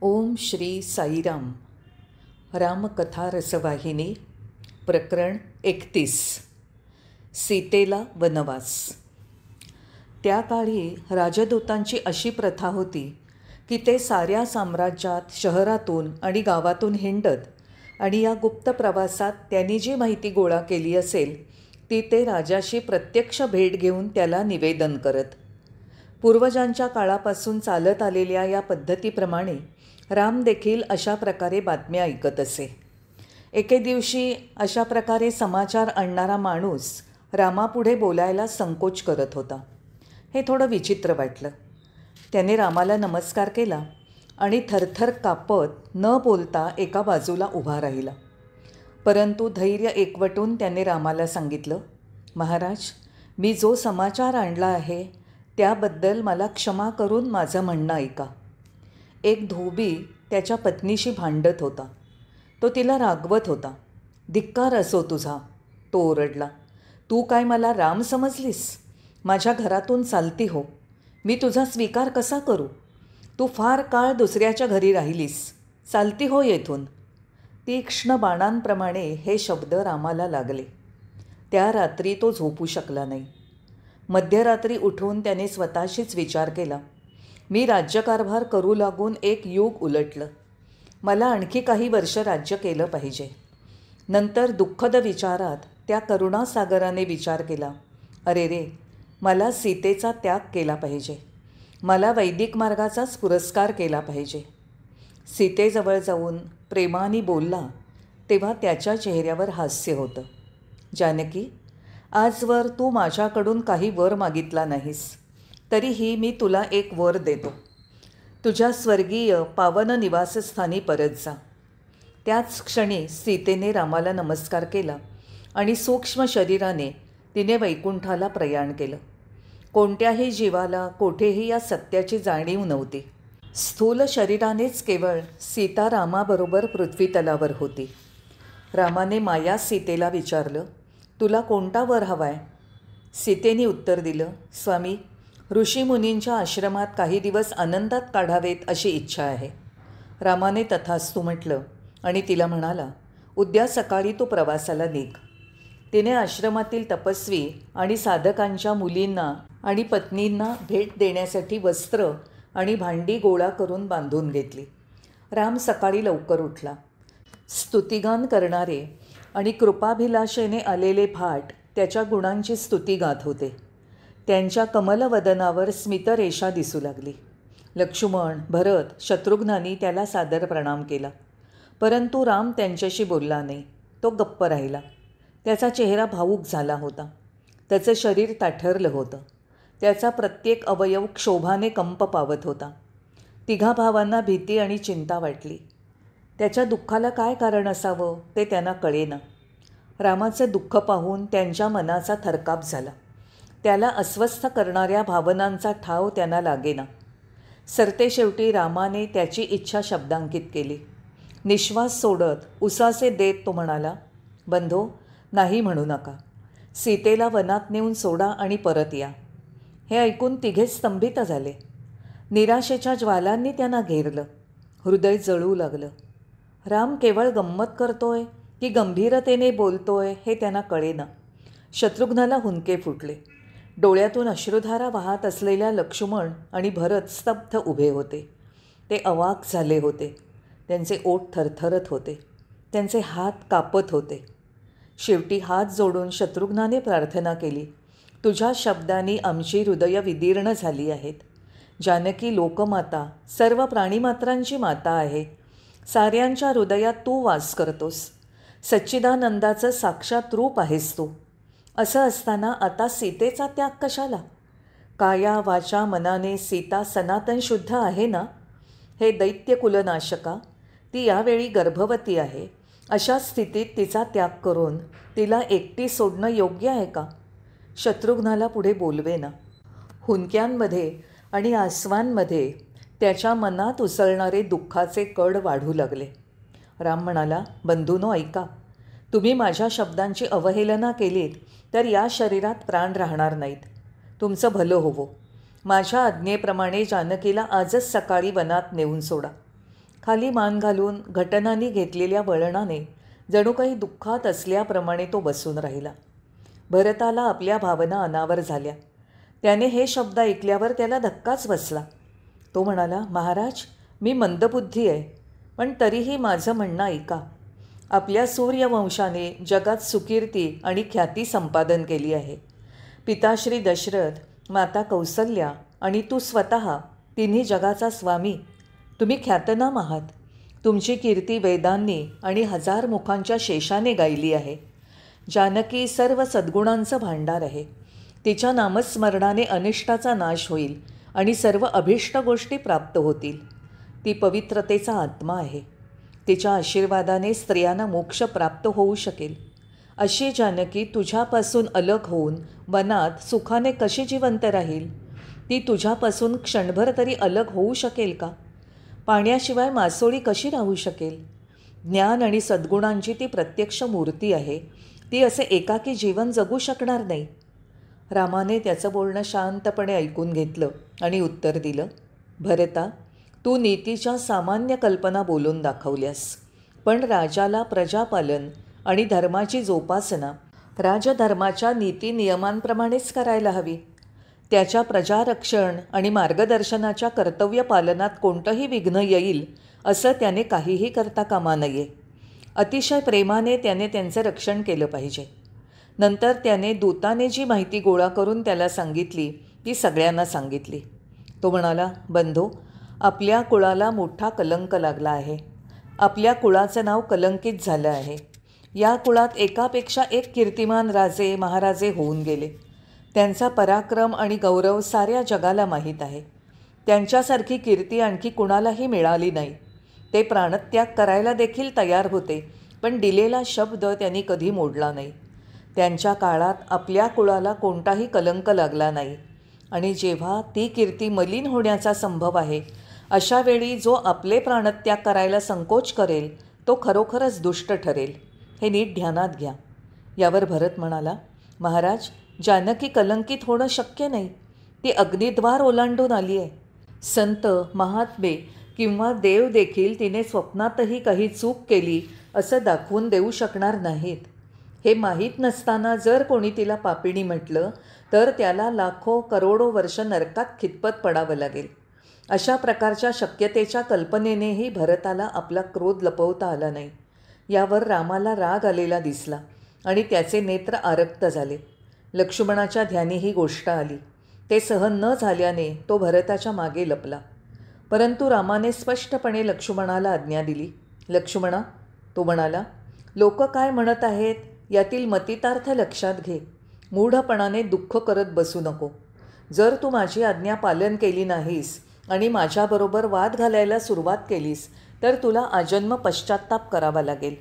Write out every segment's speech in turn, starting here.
ओम श्री साईराम. रामकथा रसवाहिनी. प्रकरण 31. सीतेला वनवास. त्या काळी राजदूतांची अशी प्रथा होती की ते साऱ्या साम्राज्यात शहरातून आणि गावातून हिंडत आणि या गुप्त प्रवासात त्यांनी जी माहिती गोळा केली असेल ती ते राजाशी प्रत्यक्ष भेट घेऊन त्याला निवेदन करत. पूर्वजांच्या काळापासून चालत आलेल्या या पद्धतीप्रमाणे राम देखील अशा प्रकारे बातम्या ऐकत असे. एके दिवशी अशा प्रकारे समाचार आणणारा माणूस रामापुढे बोलायला संकोच करत होता. हे थोडं विचित्र वाटलं. त्याने रामाला नमस्कार केला आणि थरथर कापत न बोलता एका बाजूला उभा राहिला. परंतु धैर्य एकवटून त्याने रामाला सांगितलं, महाराज, मी जो समाचार आणला आहे त्याबद्दल मला क्षमा करून माझं म्हणणं ऐका. एक धोबी त्याच्या पत्नीशी भांडत होता. तो तिला रागवत होता. धिक्कार असो तुझा, तो ओरडला. तू काय मला राम समजलीस? माझ्या घरातून चालती हो. मी तुझा स्वीकार कसा करू? तू फार काळ दुसऱ्याच्या घरी राहिलीस. चालती हो येथून. तीक्ष्ण बाणांप्रमाणे हे शब्द रामाला लागले. त्या रात्री तो झोपू शकला नाही. मध्यरात्री उठून त्याने स्वतःशीच विचार केला, मी राज्यकारभार करू लागून एक युग उलटलं. मला आणखी काही वर्ष राज्य केलं पाहिजे. नंतर दुःखद विचारात त्या करुणासागराने विचार केला, अरे रे, मला सीतेचा त्याग केला पाहिजे. मला वैदिक मार्गाचाच पुरस्कार केला पाहिजे. सीतेजवळ जाऊन प्रेमाने बोलला तेव्हा त्याच्या चेहऱ्यावर हास्य होतं. जानकी, आजवर तू माझ्याकडून काही वर मागितला नाहीस, तरीही मी तुला एक वर देतो. तुझ्या स्वर्गीय पावन निवासस्थानी परत जा. त्याच क्षणी सीतेने रामाला नमस्कार केला आणि सूक्ष्म शरीराने तिने वैकुंठाला प्रयाण केलं. कोणत्याही जीवाला कोठेही या सत्याची जाणीव नव्हती. स्थूल शरीरानेच केवळ सीता रामाबरोबर पृथ्वीतलावर होती. रामाने माया सीतेला विचारलं, तुला कोणता वर हवाय? सीतेने उत्तर दिलं, स्वामी, ऋषीमुनींच्या आश्रमात काही दिवस आनंदात काढावेत अशी इच्छा आहे. रामाने तथास्तु म्हटलं आणि तिला म्हणाला, उद्या सकाळी तू प्रवासाला निघ. तिने आश्रमातील तपस्वी आणि साधकांच्या मुलींना आणि पत्नींना भेट देण्यासाठी वस्त्र आणि भांडी गोळा करून बांधून घेतली. राम सकाळी लवकर उठला. स्तुतिगान करणारे आणि कृपाभिलाषेने आलेले भाट त्याच्या गुणांची स्तुती गात होते. त्यांच्या कमलवदनावर स्मितरेषा दिसू लागली. लक्ष्मण, भरत, शत्रुघ्नांनी त्याला सादर प्रणाम केला. परंतु राम त्यांच्याशी बोलला नाही. तो गप्प राहिला. त्याचा चेहरा भावूक झाला होता. त्याचं शरीर ताठरलं होतं. त्याचा प्रत्येक अवयव क्षोभाने कंप पावत होता. तिघा भावांना भीती आणि चिंता वाटली. त्याच्या दुःखाला काय कारण असावं ते त्यांना कळेना. रामाचं दुःख पाहून त्यांच्या मनाचा थरकाप झाला. त्याला अस्वस्थ करणाऱ्या भावनांचा ठाव त्यांना लागेना. सरतेशेवटी रामाने त्याची इच्छा शब्दांकित केली. निश्वास सोडत उसासे देत तो म्हणाला, बंधो, नाही म्हणू नका. सीतेला वनात नेऊन सोडा आणि परत या. हे ऐकून तिघे स्तंभित झाले. निराशेच्या ज्वालांनी त्यांना घेरलं. हृदय जळू लागलं. राम केवळ गंमत करतोय की गंभीरतेने बोलतोय हे त्यांना कळेना. शत्रुघ्नाला हुंदके फुटले. डोळ्यातून अश्रुधारा वाहत असलेल्या लक्ष्मण आणि भरत स्तब्ध उभे होते. ते अवाक झाले होते. त्यांचे ओठ थरथरत होते. त्यांचे हात कापत होते. शेवटी हात जोडून शत्रुघ्नाने प्रार्थना केली, तुझ्या शब्दांनी आमची हृदय विदीर्ण झाली आहेत. जानकी लोकमाता, सर्व प्राणीमात्रांची माता आहे. साऱ्यांच्या हृदयात तू वास करतोस. सच्चिदानंदाचं साक्षात रूप आहेस तू. असं असताना आता सीतेचा त्याग कशाला? काया वाचा मनाने सीता सनातन शुद्ध आहे ना? हे दैत्य कुलनाशका, ती यावेळी गर्भवती आहे. अशा स्थितीत तिचा त्याग करून तिला एकटी सोडणं योग्य आहे का? शत्रुघ्नाला पुढे बोलवेना. हुंदक्यांमध्ये आणि आसवांमध्ये त्याच्या मनात उसळणारे दुःखाचे कड वाढू लागले. राम म्हणाला, बंधूनो ऐका. तुम्ही माझ्या शब्दांची अवहेलना केलीत तर या शरीरात प्राण राहणार नाहीत. तुमचं भलं होवो. माझ्या आज्ञेप्रमाणे जानकीला आजच सकाळी वनात नेऊन सोडा. खाली मान घालून घटनांनी घेतलेल्या वळणाने जणू काही दुःखात असल्याप्रमाणे तो बसून राहिला. भरताला आपल्या भावना अनावर झाल्या. त्याने हे शब्द ऐकल्यावर त्याला धक्काच बसला. तो म्हणाला, महाराज, मी मंदबुद्धी आहे, पण तरीही माझं म्हणणं ऐका. आपल्या सूर्यवंशाने जगात सुकीर्ती आणि ख्याती संपादन केली आहे. पिताश्री दशरथ, माता कौसल्या आणि तू स्वतः तिन्ही जगाचा स्वामी. तुम्ही ख्यातनाम आहात. तुमची कीर्ती वेदांनी आणि 1000 मुखांच्या शेषाने गायली आहे. जानकी सर्व सद्गुणांचं भांडार आहे. तिच्या नामस्मरणाने अनिष्टाचा नाश होईल आणि सर्व अभिष्ट गोष्टी प्राप्त होतील. ती पवित्रतेचा आत्मा आहे. तिच्या आशीर्वादाने स्त्रियांना मोक्ष प्राप्त होऊ शकेल. अशी जानकी तुझ्यापासून अलग होऊन वनात सुखाने कशी जिवंत राहील? ती तुझ्यापासून क्षणभर तरी अलग होऊ शकेल का? पाण्याशिवाय मासोळी कशी राहू शकेल? ज्ञान आणि सद्गुणांची ती प्रत्यक्ष मूर्ती आहे. ती असे एकाकी जीवन जगू शकणार नाही. रामाने त्याचं बोलणं शांतपणे ऐकून घेतलं आणि उत्तर दिलं, भरता, तू नीतीच्या सामान्य कल्पना बोलून दाखवल्यास, पण राजाला प्रजापालन आणि धर्माची जोपासना राजधर्माच्या नीती नियमांप्रमाणेच करायला हवी. त्याच्या प्रजारक्षण आणि मार्गदर्शनाच्या कर्तव्य पालनात कोणतंही विघ्न येईल असं त्याने काहीही करता कामा नये. अतिशय प्रेमाने त्याने त्यांचं रक्षण केलं पाहिजे. नंतर त्याने दूताने जी माहिती गोळा करून त्याला सांगितली ती सगळ्यांना सांगितली. तो म्हणाला, बंधू, आपल्या कुळाला मोठा कलंक लागला आहे. आपल्या कुळाचं नाव कलंकित झालं आहे. या कुळात एकापेक्षा एक कीर्तिमान राजे महाराजे होऊन गेले. त्यांचा पराक्रम आणि गौरव साऱ्या जगाला माहीत आहे. त्यांच्यासारखी कीर्ती आणखी कुणालाही मिळाली नाही. ते प्राणत्याग करायला देखील तयार होते, पण दिलेला शब्द त्यांनी कधी मोडला नाही. त्यांच्या काळात आपल्या कुळाला कोणताही कलंक लागला नाही. आणि जेव्हा ती कीर्ती मलिन होण्याचा संभव आहे, अशा वेळी जो आपले प्राणत्याग करायला संकोच करेल तो खरोखरच दुष्ट ठरेल. हे नीट ध्यानात घ्या. यावर भरत म्हणाला, महाराज, जानकी कलंकित होणं शक्य नाही. ती अग्निद्वार ओलांडून आली आहे. संत, महात्मे किंवा देव देखील तिने स्वप्नातही काही चूक केली असं दाखवून देऊ शकणार नाहीत. हे माहीत नसताना जर कोणी तिला पापिणी म्हटलं तर त्याला लाखो करोडो वर्ष नरकात खितपत पडावं लागेल. अशा प्रकारच्या शक्यतेच्या कल्पनेनेही भरताला आपला क्रोध लपवता आला नाही. यावर रामाला राग आलेला दिसला आणि त्याचे नेत्र आरक्त झाले. लक्ष्मणाच्या ध्यानी ही गोष्ट आली. ते सहन न झाल्याने तो भरताच्या मागे लपला. परंतु रामाने स्पष्टपणे लक्ष्मणाला आज्ञा दिली. लक्ष्मणा, तो म्हणाला, लोक काय म्हणत आहेत यातील मतितार्थ लक्षात घे. मूढपणाने दुःख करत बसू नको. जर तू माझी आज्ञा पालन केली नाहीस आणि माझ्याबरोबर वाद घालायला सुरुवात केलीस तर तुला आजन्म पश्चात्ताप करावा लागेल.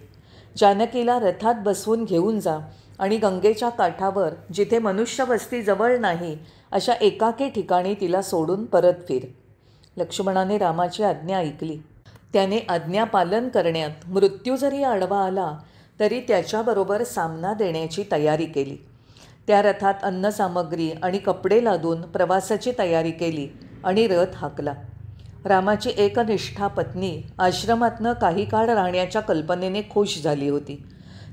जानकीला रथात बसवून घेऊन जा आणि गंगेच्या काठावर जिथे मनुष्यवस्ती जवळ नाही अशा एकाकी ठिकाणी तिला सोडून परत फिर. लक्ष्मणाने रामाची आज्ञा ऐकली. त्याने आज्ञा पालन करण्यात मृत्यू जरी आडवा आला तरी त्याच्याबरोबर सामना देण्याची तयारी केली. त्या रथात अन्नसामग्री आणि कपडे लादून प्रवासाची तयारी केली आणि रथ हाकला. रामाची एकनिष्ठा पत्नी आश्रमातनं काही काळ राहण्याच्या कल्पनेने खुश झाली होती.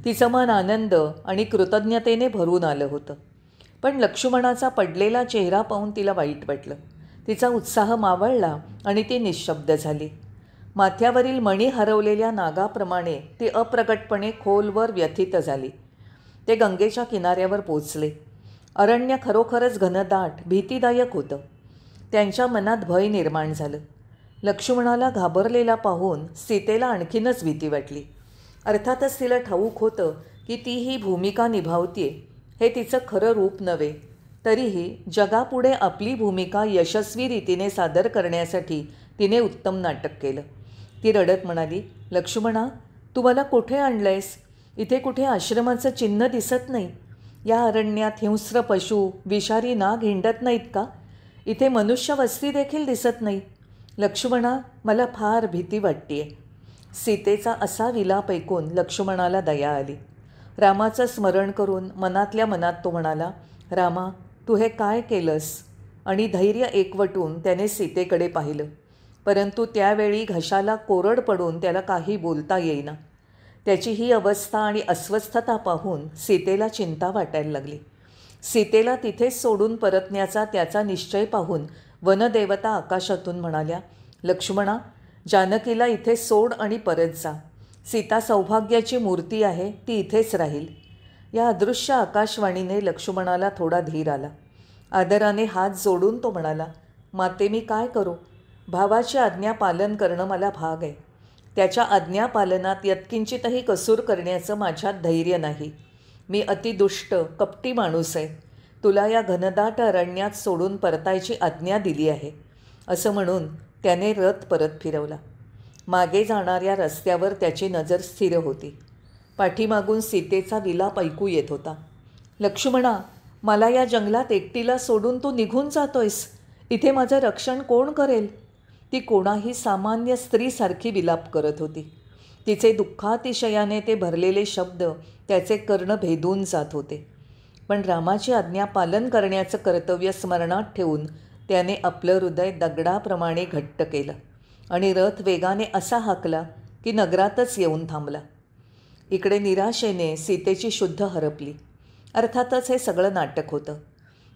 तिचं मन आनंद आणि कृतज्ञतेने भरून आलं होतं. पण लक्ष्मणाचा पडलेला चेहरा पाहून तिला वाईट वाटलं. तिचा उत्साह मावळला आणि ती निःशब्द झाली. माथ्यावरील मणी हरवलेल्या नागाप्रमाणे ती अप्रगटपणे खोलवर व्यथित झाली. ते गंगेच्या किनाऱ्यावर पोचले. अरण्य खरोखरच घनदाट भीतीदायक होतं. त्यांच्या मनात भय निर्माण झालं. लक्ष्मणाला घाबरलेला पाहून सीतेला आणखीनच भीती वाटली. अर्थातच तिला ठाऊक होतं की ती ही भूमिका निभावतीये. हे तिचं खरं रूप नव्हे. तरीही जगापुढे आपली भूमिका यशस्वी रीतीने सादर करण्यासाठी तिने उत्तम नाटक केलं. ती रडत म्हणाली, लक्ष्मणा, तू मला कुठे आणलंयस? इथे कुठे आश्रमाचं चिन्ह दिसत नाही. या अरण्यात हिंस्र पशु, विषारी नाग हिंडत नाहीत का? इथे मनुष्य वस्ती देखील दिसत नाही. लक्ष्मणा, मला फार भीती वाटतेय. सीतेचा असा विलाप ऐकून लक्ष्मणाला दया आली. रामाचं स्मरण करून मनातल्या मनात तो म्हणाला, रामा, तू हे काय केलंस? आणि धैर्य एकवटून त्याने सीतेकडे पाहिलं. परंतु त्यावेळी घशाला कोरड पडून त्याला काही बोलता येईना. त्याची ही अवस्था आणि अस्वस्थता पाहून सीतेला चिंता वाटायला लागली. सीतेला तिथेच सोडून परतण्याचा त्याचा निश्चय पाहून वनदेवता आकाशातून म्हणाल्या, लक्ष्मणा, जानकीला इथे सोड आणि परत जा. सीता सौभाग्याची मूर्ती आहे, ती इथेच राहील. या अदृश्य आकाशवाणीने लक्ष्मणाला थोडा धीर आला. आदराने हात जोडून तो म्हणाला, माते, मी काय करू? भावाची आज्ञा पालन करणं मला भाग आहे. त्याच्या आज्ञापालनात यत्किंचितही कसूर करण्याचं माझ्यात धैर्य नाही. मी अतिदुष्ट कपटी माणूस आहे. तुला या घनदाट अरण्यात सोडून परतायची आज्ञा दिली आहे. असं म्हणून त्याने रथ परत फिरवला. मागे जाणाऱ्या रस्त्यावर त्याची नजर स्थिर होती. पाठीमागून सीतेचा विलाप ऐकू येत होता. लक्ष्मणा, मला या जंगलात एकटीला सोडून तू निघून जातोयस. इथे माझं रक्षण कोण करेल? ती कोणाही सामान्य स्त्रीसारखी विलाप करत होती. तिचे दुःखातिशयाने ते भरलेले शब्द त्याचे कर्ण भेदून जात होते. पण रामाची आज्ञा पालन करण्याचं कर्तव्य स्मरणात ठेवून त्याने आपलं हृदय दगडाप्रमाणे घट्ट केलं आणि रथ वेगाने असा हाकला की नगरातच येऊन थांबला. इकडे निराशेने सीतेची शुद्ध हरपली. अर्थातच हे सगळं नाटक होतं.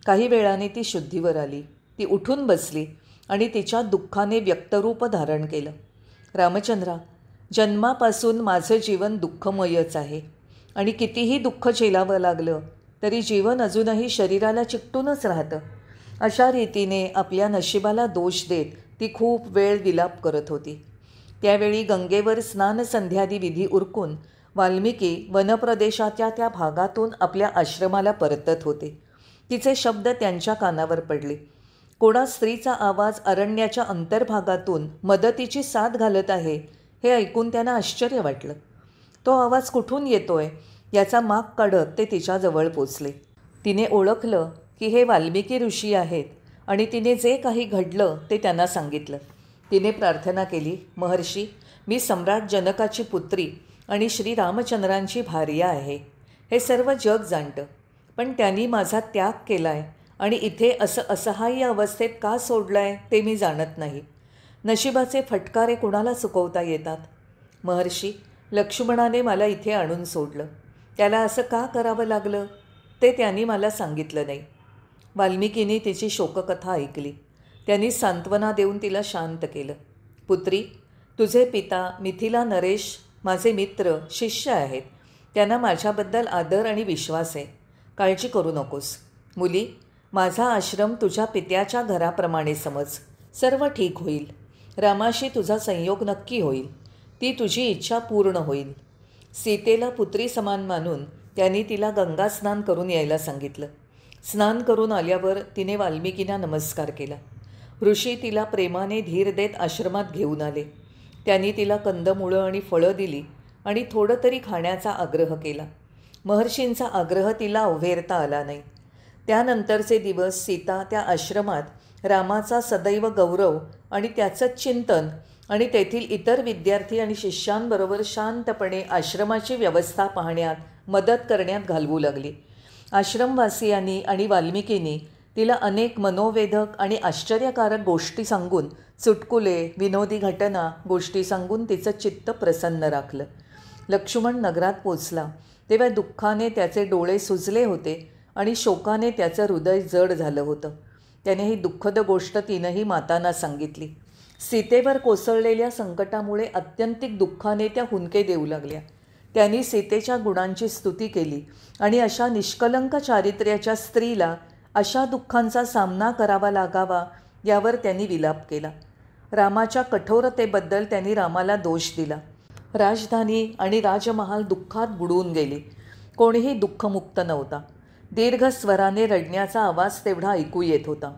काही वेळाने ती शुद्धीवर आली. ती उठून बसली आणि तिच्या दुःखाने व्यक्तरूप धारण केलं. रामचंद्रा, जन्मापासून माझं जीवन दुःखमयच आहे आणि कितीही दुःख झेलावं लागलं तरी जीवन अजूनही शरीराला चिकटूनच राहतं. अशा रीतीने आपल्या नशिबाला दोष देत ती खूप वेळ विलाप करत होती. त्यावेळी गंगेवर स्नानसंध्यादी विधी उरकून वाल्मिकी वनप्रदेशाच्या त्या भागातून आपल्या आश्रमाला परतत होते. तिचे शब्द त्यांच्या कानावर पडले. कोणा स्त्रीचा आवाज अरण्याच्या अंतर्भागातून मदतीची साथ घालत आहे हे ऐकून त्यांना आश्चर्य वाटलं. तो आवाज कुठून येतोय याचा माग काढत ते तिच्याजवळ पोचले. तिने ओळखलं की हे वाल्मिकी ऋषी आहेत आणि तिने जे काही घडलं ते त्यांना सांगितलं. तिने प्रार्थना केली, महर्षी, मी सम्राट जनकाची पुत्री आणि श्रीरामचंद्रांची भार्या आहे. हे सर्व जग जाणतं, पण त्यांनी माझा त्याग केला आहे आणि इथे असं असहाय्य अवस्थेत का सोडलं आहे ते मी जाणत नाही. नशिबाचे फटकारे कुणाला चुकवता येतात. महर्षी, लक्ष्मणाने मला इथे आणून सोडलं. त्याला असं का करावं लागलं ते त्यांनी मला सांगितलं नाही. वाल्मिकीने तिची शोककथा ऐकली. त्यांनी सांत्वना देऊन तिला शांत केलं. पुत्री, तुझे पिता मिथिला नरेश माझे मित्र शिष्य आहेत. त्यांना माझ्याबद्दल आदर आणि विश्वास आहे. काळजी करू नकोस. मुली, माझा आश्रम तुझ्या पित्याच्या घराप्रमाणे समज. सर्व ठीक होईल. रामाशी तुझा संयोग नक्की होईल. ती तुझी इच्छा पूर्ण होईल. सीतेला पुत्री समान मानून त्यांनी तिला गंगास्नान करून यायला सांगितलं. स्नान करून आल्यावर तिने वाल्मिकींना नमस्कार केला. ऋषी तिला प्रेमाने धीर देत आश्रमात घेऊन आले. त्यांनी तिला कंदमुळं आणि फळं दिली आणि थोडं तरी खाण्याचा आग्रह केला. महर्षींचा आग्रह तिला अवहेरता आला नाही. त्यानंतरचे दिवस सीता त्या आश्रमात रामाचा सदैव गौरव आणि त्याचंच चिंतन आणि तेथील इतर विद्यार्थी आणि शिष्यांबरोबर शांतपणे आश्रमाची व्यवस्था पाहण्यात मदत करण्यात घालवू लागली. आश्रमवासियांनी आणि वाल्मिकींनी तिला अनेक मनोवेधक आणि आश्चर्यकारक गोष्टी सांगून, चुटकुले, विनोदी घटना, गोष्टी सांगून तिचं चित्त प्रसन्न राखलं. लक्ष्मण नगरात पोचला तेव्हा दुःखाने त्याचे डोळे सुजले होते आणि शोकाने त्याचं हृदय जड झालं होतं. त्याने ही दुःखद गोष्ट तीनही मातांना सांगितली. सीतेवर कोसळलेल्या संकटामुळे अत्यंतिक दुःखाने त्या हुंदके देऊ लागल्या. त्यांनी सीतेच्या गुणांची स्तुती केली आणि अशा निष्कलंक चारित्र्याच्या स्त्रीला अशा दुःखांचा सामना करावा लागावा यावर त्यांनी विलाप केला. रामाच्या कठोरतेबद्दल त्यांनी रामाला दोष दिला. राजधानी आणि राजमहाल दुःखात बुडून गेली. कोणीही दुःखमुक्त नव्हता. दीर्घ स्वराने रडण्याचा आवाज तेवढा ऐकू येत होता.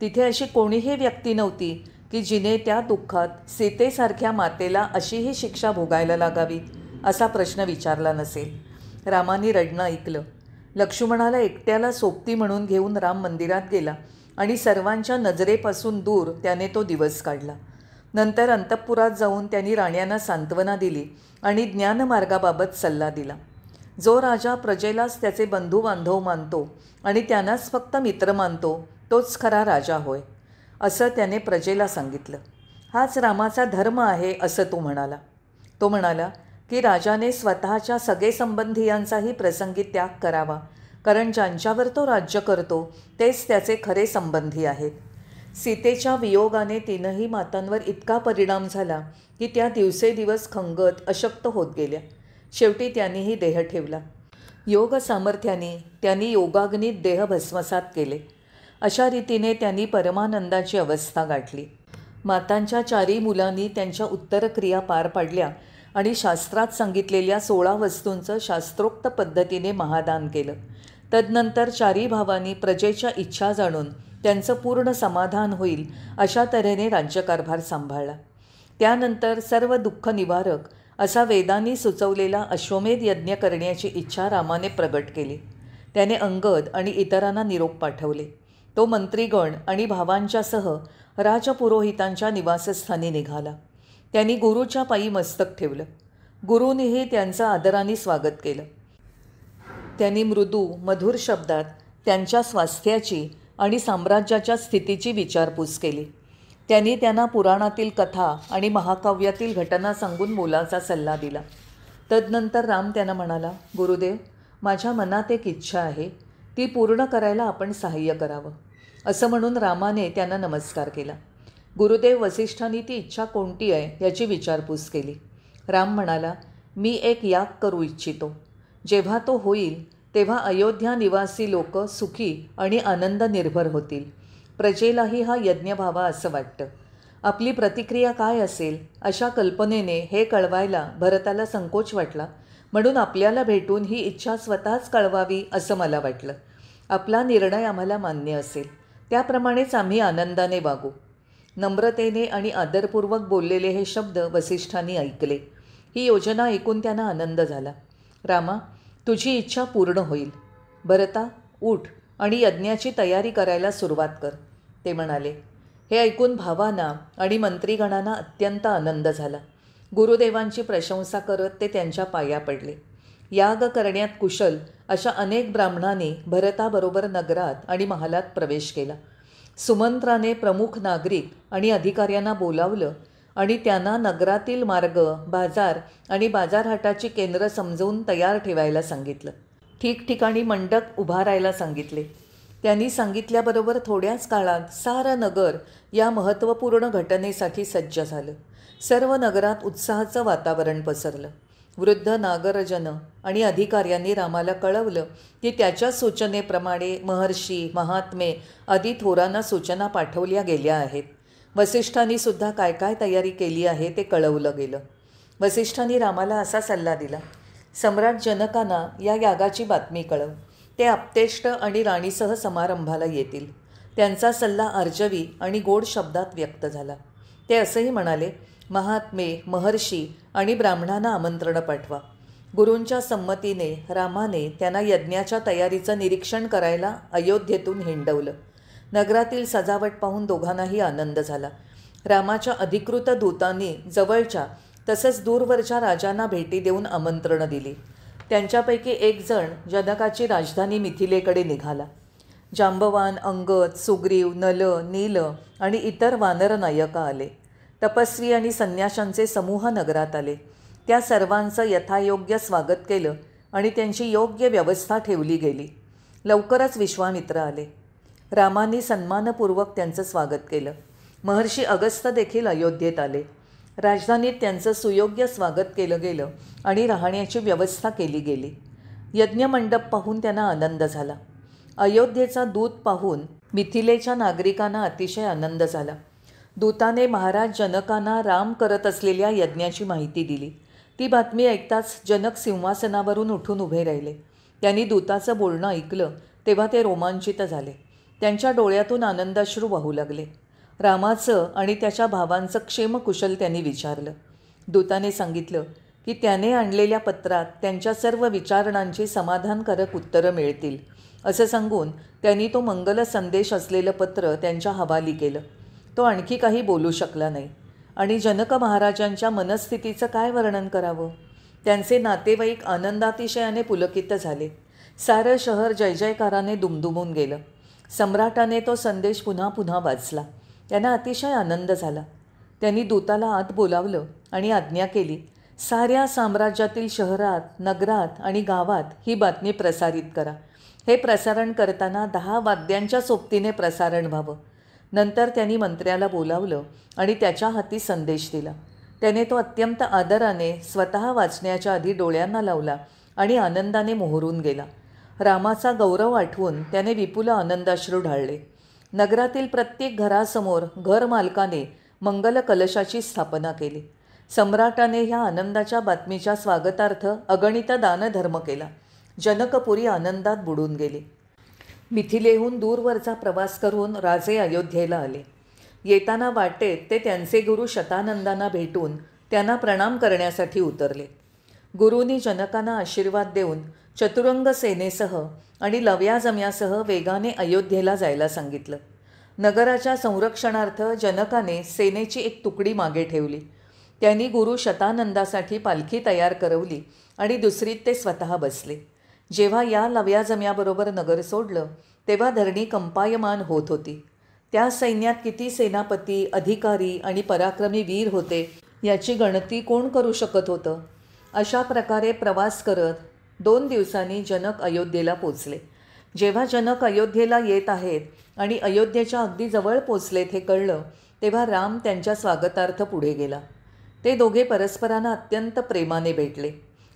तिथे अशी कोणीही व्यक्ती नव्हती की जिने त्या दुःखात सीतेसारख्या मातेला अशीही शिक्षा भोगायला लागावी असा प्रश्न विचारला नसेल. रामाने रडणं ऐकलं. लक्ष्मणाला एकट्याला सोबती म्हणून घेऊन राम मंदिरात गेला आणि सर्वांच्या नजरेपासून दूर त्याने तो दिवस काढला. नंतर अंतःपुरात जाऊन त्यांनी राण्यांना सांत्वना दिली आणि ज्ञानमार्गाबाबत सल्ला दिला. जो राजा प्रजेलाच त्याचे बंधू बांधव मानतो आणि त्यांनाच फक्त मित्र मानतो तोच खरा राजा होय, असं त्याने प्रजेला सांगितलं. हाच रामाचा धर्म आहे असं तो म्हणाला. तो म्हणाला की राजाने स्वतःच्या सगळे संबंधियांचाही प्रसंगी त्याग करावा, कारण ज्यांच्यावर तो राज्य करतो तेच त्याचे खरे संबंधी आहेत. सीतेच्या वियोगाने तीनही मातांवर इतका परिणाम झाला की त्या दिवसेदिवस खंगत अशक्त होत गेल्या. शेवटी त्यांनीही देह ठेवला. योग सामर्थ्याने त्यांनी योगाग्नीत देह भस्मसात केले. अशा रीतीने त्यांनी परमानंदाची अवस्था गाठली. मातांच्या 4 मुलांनी त्यांच्या उत्तरक्रिया पार पाडल्या आणि शास्त्रात सांगितलेल्या 16 वस्तूंचं शास्त्रोक्त पद्धतीने महादान केलं. तदनंतर 4 भावांनी प्रजेच्या इच्छा जाणून त्यांचं पूर्ण समाधान होईल अशा तऱ्हेने राज्यकारभार सांभाळला. त्यानंतर सर्व दुःख निवारक असा वेदांनी सुचवलेला अश्वमेध यज्ञ करण्याची इच्छा रामाने प्रगट केली. त्याने अंगद आणि इतरांना निरोप पाठवले. तो मंत्रीगण आणि भावांच्यासह राजपुरोहितांच्या निवासस्थानी निघाला. त्यांनी गुरुच्या पायी मस्तक ठेवलं. गुरूंनीही त्यांचं आदराने स्वागत केलं. त्यांनी मृदू मधुर शब्दात त्यांच्या स्वास्थ्याची आणि साम्राज्याच्या स्थितीची विचारपूस केली. त्यांनी त्यांना पुराणातील कथा आणि महाकाव्यातील घटना सांगून मोलाचा सल्ला दिला. तदनंतर राम त्यांना म्हणाला, गुरुदेव, माझ्या मनात एक इच्छा आहे, ती पूर्ण करायला आपण सहाय्य करावं. असं म्हणून रामाने त्यांना नमस्कार केला. गुरुदेव वसिष्ठांनी ती इच्छा कोणती आहे याची विचारपूस केली. राम म्हणाला, मी एक याग करू इच्छितो. जेव्हा तो होईल तेव्हा अयोध्या निवासी लोक सुखी आणि आनंद निर्भर होतील. प्रजेलाही हा यज्ञ व्हावा असं वाटतं. आपली प्रतिक्रिया काय असेल अशा कल्पनेने हे कळवायला भरताला संकोच वाटला, म्हणून आपल्याला भेटून ही इच्छा स्वतःच कळवावी असं मला वाटलं. आपला निर्णय आम्हाला मान्य असेल त्याप्रमाणेच आम्ही आनंदाने वागू. नम्रतेने आणि आदरपूर्वक बोललेले हे शब्द वसिष्ठांनी ऐकले. ही योजना ऐकून त्यांना आनंद झाला. रामा, तुझी इच्छा पूर्ण होईल. भरता, उठ आणि यज्ञाची तयारी करायला सुरुवात कर, ते म्हणाले. हे ऐकून भावांना आणि मंत्रीगणांना अत्यंत आनंद झाला. गुरुदेवांची प्रशंसा करत ते त्यांच्या पाया पडले. याग करण्यात कुशल अशा अनेक ब्राह्मणांनी भरताबरोबर नगरात आणि महालात प्रवेश केला. सुमंत्राने प्रमुख नागरिक आणि अधिकाऱ्यांना बोलावलं आणि त्यांना नगरातील मार्ग, बाजार आणि बाजारहाटाची केंद्र समजवून तयार ठेवायला सांगितलं. ठिकठिकाणी मंडप उभारायला सांगितले. त्यांनी सांगितल्याबरोबर थोड्याच काळात सारं नगर या महत्त्वपूर्ण घटनेसाठी सज्ज झालं. सर्व नगरात उत्साहाचं वातावरण पसरलं. वृद्ध नागरजन आणि अधिकाऱ्यांनी रामाला कळवलं की त्याच्या सूचनेप्रमाणे महर्षी, महात्मे आदी थोरांना सूचना पाठवल्या गेल्या आहेत. वसिष्ठांनी सुद्धा काय काय तयारी केली आहे ते कळवलं गेलं. वसिष्ठांनी रामाला असा सल्ला दिला, सम्राट जनकांना या यागाची बातमी कळव. ते आप्तेष्ट आणि राणीसह समारंभाला येतील. त्यांचा सल्ला अर्जवी आणि गोड शब्दात व्यक्त झाला. ते असंही म्हणाले, महात्मे, महर्षी आणि ब्राह्मणांना आमंत्रण पाठवा. गुरूंच्या संमतीने रामाने त्यांना यज्ञाच्या तयारीचं निरीक्षण करायला अयोध्येतून हिंडवलं. नगरातील सजावट पाहून दोघांनाही आनंद झाला. रामाच्या अधिकृत दूतांनी जवळच्या तसंच दूरवरच्या राजांना भेटी देऊन आमंत्रणं दिली. त्यांच्यापैकी एक जण जनकाची राजधानी मिथिलेकडे निघाला. जांबवान, अंगद, सुग्रीव, नल, नील आणि इतर वानरनायका आले. तपस्वी आणि संन्याशांचे समूह नगरात आले. त्या सर्वांचं यथायोग्य स्वागत केलं आणि त्यांची योग्य व्यवस्था ठेवली गेली. लवकरच विश्वामित्र आले. रामांनी सन्मानपूर्वक त्यांचं स्वागत केलं. महर्षी अगस्त्य देखील अयोध्येत आले. राजधानीत त्यांचं सुयोग्य स्वागत केलं गेलं आणि राहण्याची व्यवस्था केली गेली. यज्ञमंडप पाहून त्यांना आनंद झाला. अयोध्येचा दूत पाहून मिथिलेच्या नागरिकांना अतिशय आनंद झाला. दूताने महाराज जनकांना राम करत असलेल्या यज्ञाची माहिती दिली. ती बातमी ऐकताच जनक सिंहासनावरून उठून उभे राहिले. त्यांनी दूताचं बोलणं ऐकलं तेव्हा ते रोमांचित झाले. त्यांच्या डोळ्यातून आनंदाश्रू वाहू लागले. रामाचं आणि त्याच्या भावांचं क्षेमकुशल त्यांनी विचारलं. दूताने सांगितलं की त्याने आणलेल्या पत्रात त्यांच्या सर्व विचारणांची समाधानकारक उत्तरं मिळतील असं सांगून त्यांनी तो मंगल संदेश असलेलं पत्र त्यांच्या हवाली केलं. तो आणखी काही बोलू शकला नाही आणि जनक महाराजांच्या मनस्थितीचं काय वर्णन करावं. त्यांचे नातेवाईक आनंदातिशयाने पुलकित झाले. सारं शहर जयजयकाराने दुमदुमून गेलं. सम्राटाने तो संदेश पुन्हा पुन्हा वाचला. त्यांना अतिशय आनंद झाला. त्यांनी दूताला आत बोलावलं आणि आज्ञा केली, साऱ्या साम्राज्यातील शहरात, नगरात आणि गावात ही बातमी प्रसारित करा. हे प्रसारण करताना 10 वाद्यांच्या सोबतीने प्रसारण व्हावं. नंतर त्यांनी मंत्र्याला बोलावलं आणि त्याच्या हाती संदेश दिला. त्याने तो अत्यंत आदराने स्वतः वाचण्याच्या आधी डोळ्यांना लावला आणि आनंदाने मोहरून गेला. रामाचा गौरव आठवून त्याने विपुल आनंदाश्रू ढाळले. नगरातील प्रत्येक घरासमोर घरमालकाने मंगल कलशाची स्थापना केली. सम्राटाने ह्या आनंदाच्या बातमीच्या स्वागतार्थ अगणित दानधर्म केला. जनकपुरी आनंदात बुडून गेली. मिथिलेहून दूरवरचा प्रवास करून राजे अयोध्येला आले. येताना वाटेत ते त्यांचे गुरु शतानंदांना भेटून त्यांना प्रणाम करण्यासाठी उतरले. गुरूंनी जनकांना आशीर्वाद देऊन चतुरंग सेनेसह आणि लव्याजम्यासह वेगाने अयोध्येला जायला सांगितलं. नगराच्या संरक्षणार्थ जनकाने सेनेची एक तुकडी मागे ठेवली. त्यांनी गुरु शतानंदासाठी पालखी तयार करवली आणि दुसरीत ते स्वतः बसले. जेव्हा या लव्याजम्याबरोबर नगर सोडलं तेव्हा धरणी कंपायमान होत होती. त्या सैन्यात किती सेनापती, अधिकारी आणि पराक्रमी वीर होते याची गणती कोण करू शकत होतं. अशा प्रकारे प्रवास करत 2 दिवसांनी जनक अयोध्येला पोचले. जेव्हा जनक अयोध्येला येत आहेत आणि अयोध्येच्या अगदी जवळ पोचलेत हे कळलं तेव्हा राम त्यांच्या स्वागतार्थ पुढे गेला. ते दोघे परस्परांना अत्यंत प्रेमाने भेटले.